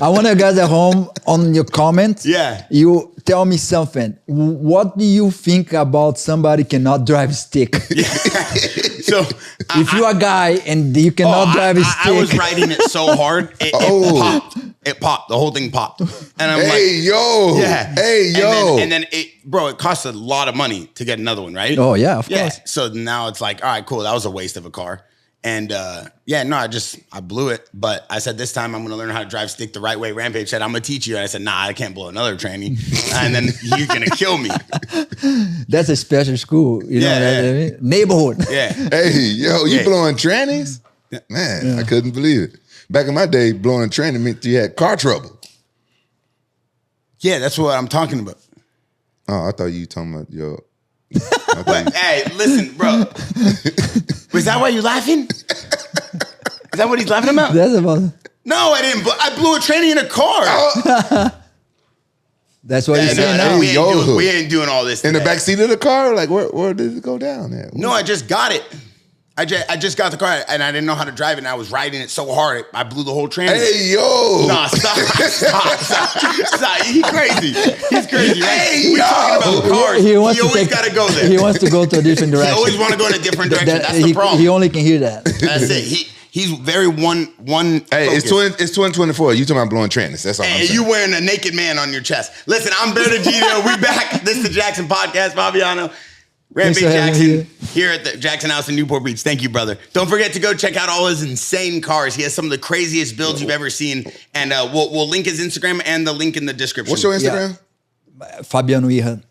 I want you guys at home on your comments. Yeah. You tell me something. What do you think about somebody cannot drive stick? So If you're a guy and you cannot drive a stick. I was riding it so hard, it popped. It popped. The whole thing popped. And I'm Hey, And then it costs a lot of money to get another one, right? Oh, yeah, of course. So now it's like, all right, cool. That was a waste of a car. And I blew it. But I said, this time I'm going to learn how to drive stick the right way. Rampage said, I'm going to teach you. And I said, nah, I can't blow another tranny. And then you're going to kill me. That's a special school. You know what I mean? Neighborhood. Yeah. Hey, you blowing trannies? Man, I couldn't believe it. Back in my day, blowing a tranny meant you had car trouble. Yeah, that's what I'm talking about. Oh, I thought you were talking about your... But hey, listen, bro. Was that why you laughing? Is that what he's laughing about? That's about. No, I didn't. I blew a tranny in a car. That's what you're saying now. We ain't doing all this in the today. back seat of the car? Like, where did it go down at? No, I just got it. I just got the car and I didn't know how to drive it and I was riding it so hard I blew the whole tranny. Hey, yo! Nah, stop. He's crazy. He's crazy. Right? Hey, We're talking about cars. He always got to go there. He wants to go to a different He direction. always want to go in a different direction. That's the problem. He only can hear that. That's it. He's very one. Hey, focused. it's 2024. You talking about blowing trannies? That's all I'm And saying. you wearing a naked man on your chest. Listen, I'm Berta Gino. We back. This is the Jackson Podcast. Fabiano, Rampage Jackson here at the Jackson House in Newport Beach. Thank you, brother. Don't forget to go check out all his insane cars. He has some of the craziest builds you've ever seen. And we'll link his Instagram and the link in the description. What's your Instagram? Fabiano Iha.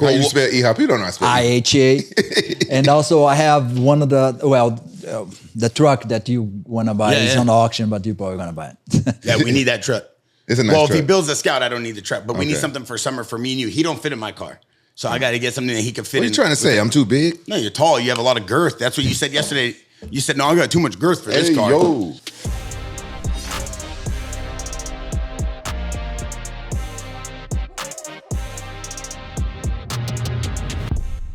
How you spell Iha? You don't know how to spell IHA. And also I have one of the truck that you want to buy. It's on the auction, but you're probably going to buy it. Yeah, we need that truck. It's a nice Well, truck. if he builds a Scout, I don't need the truck. But we need Okay. something for summer for me and you. He don't fit in my car. So I got to get something that he could fit What are in. you trying to say? I'm too big? No, you're tall. You have a lot of girth. That's what you said yesterday. You said, no, I got too much girth for this Hey, car. yo.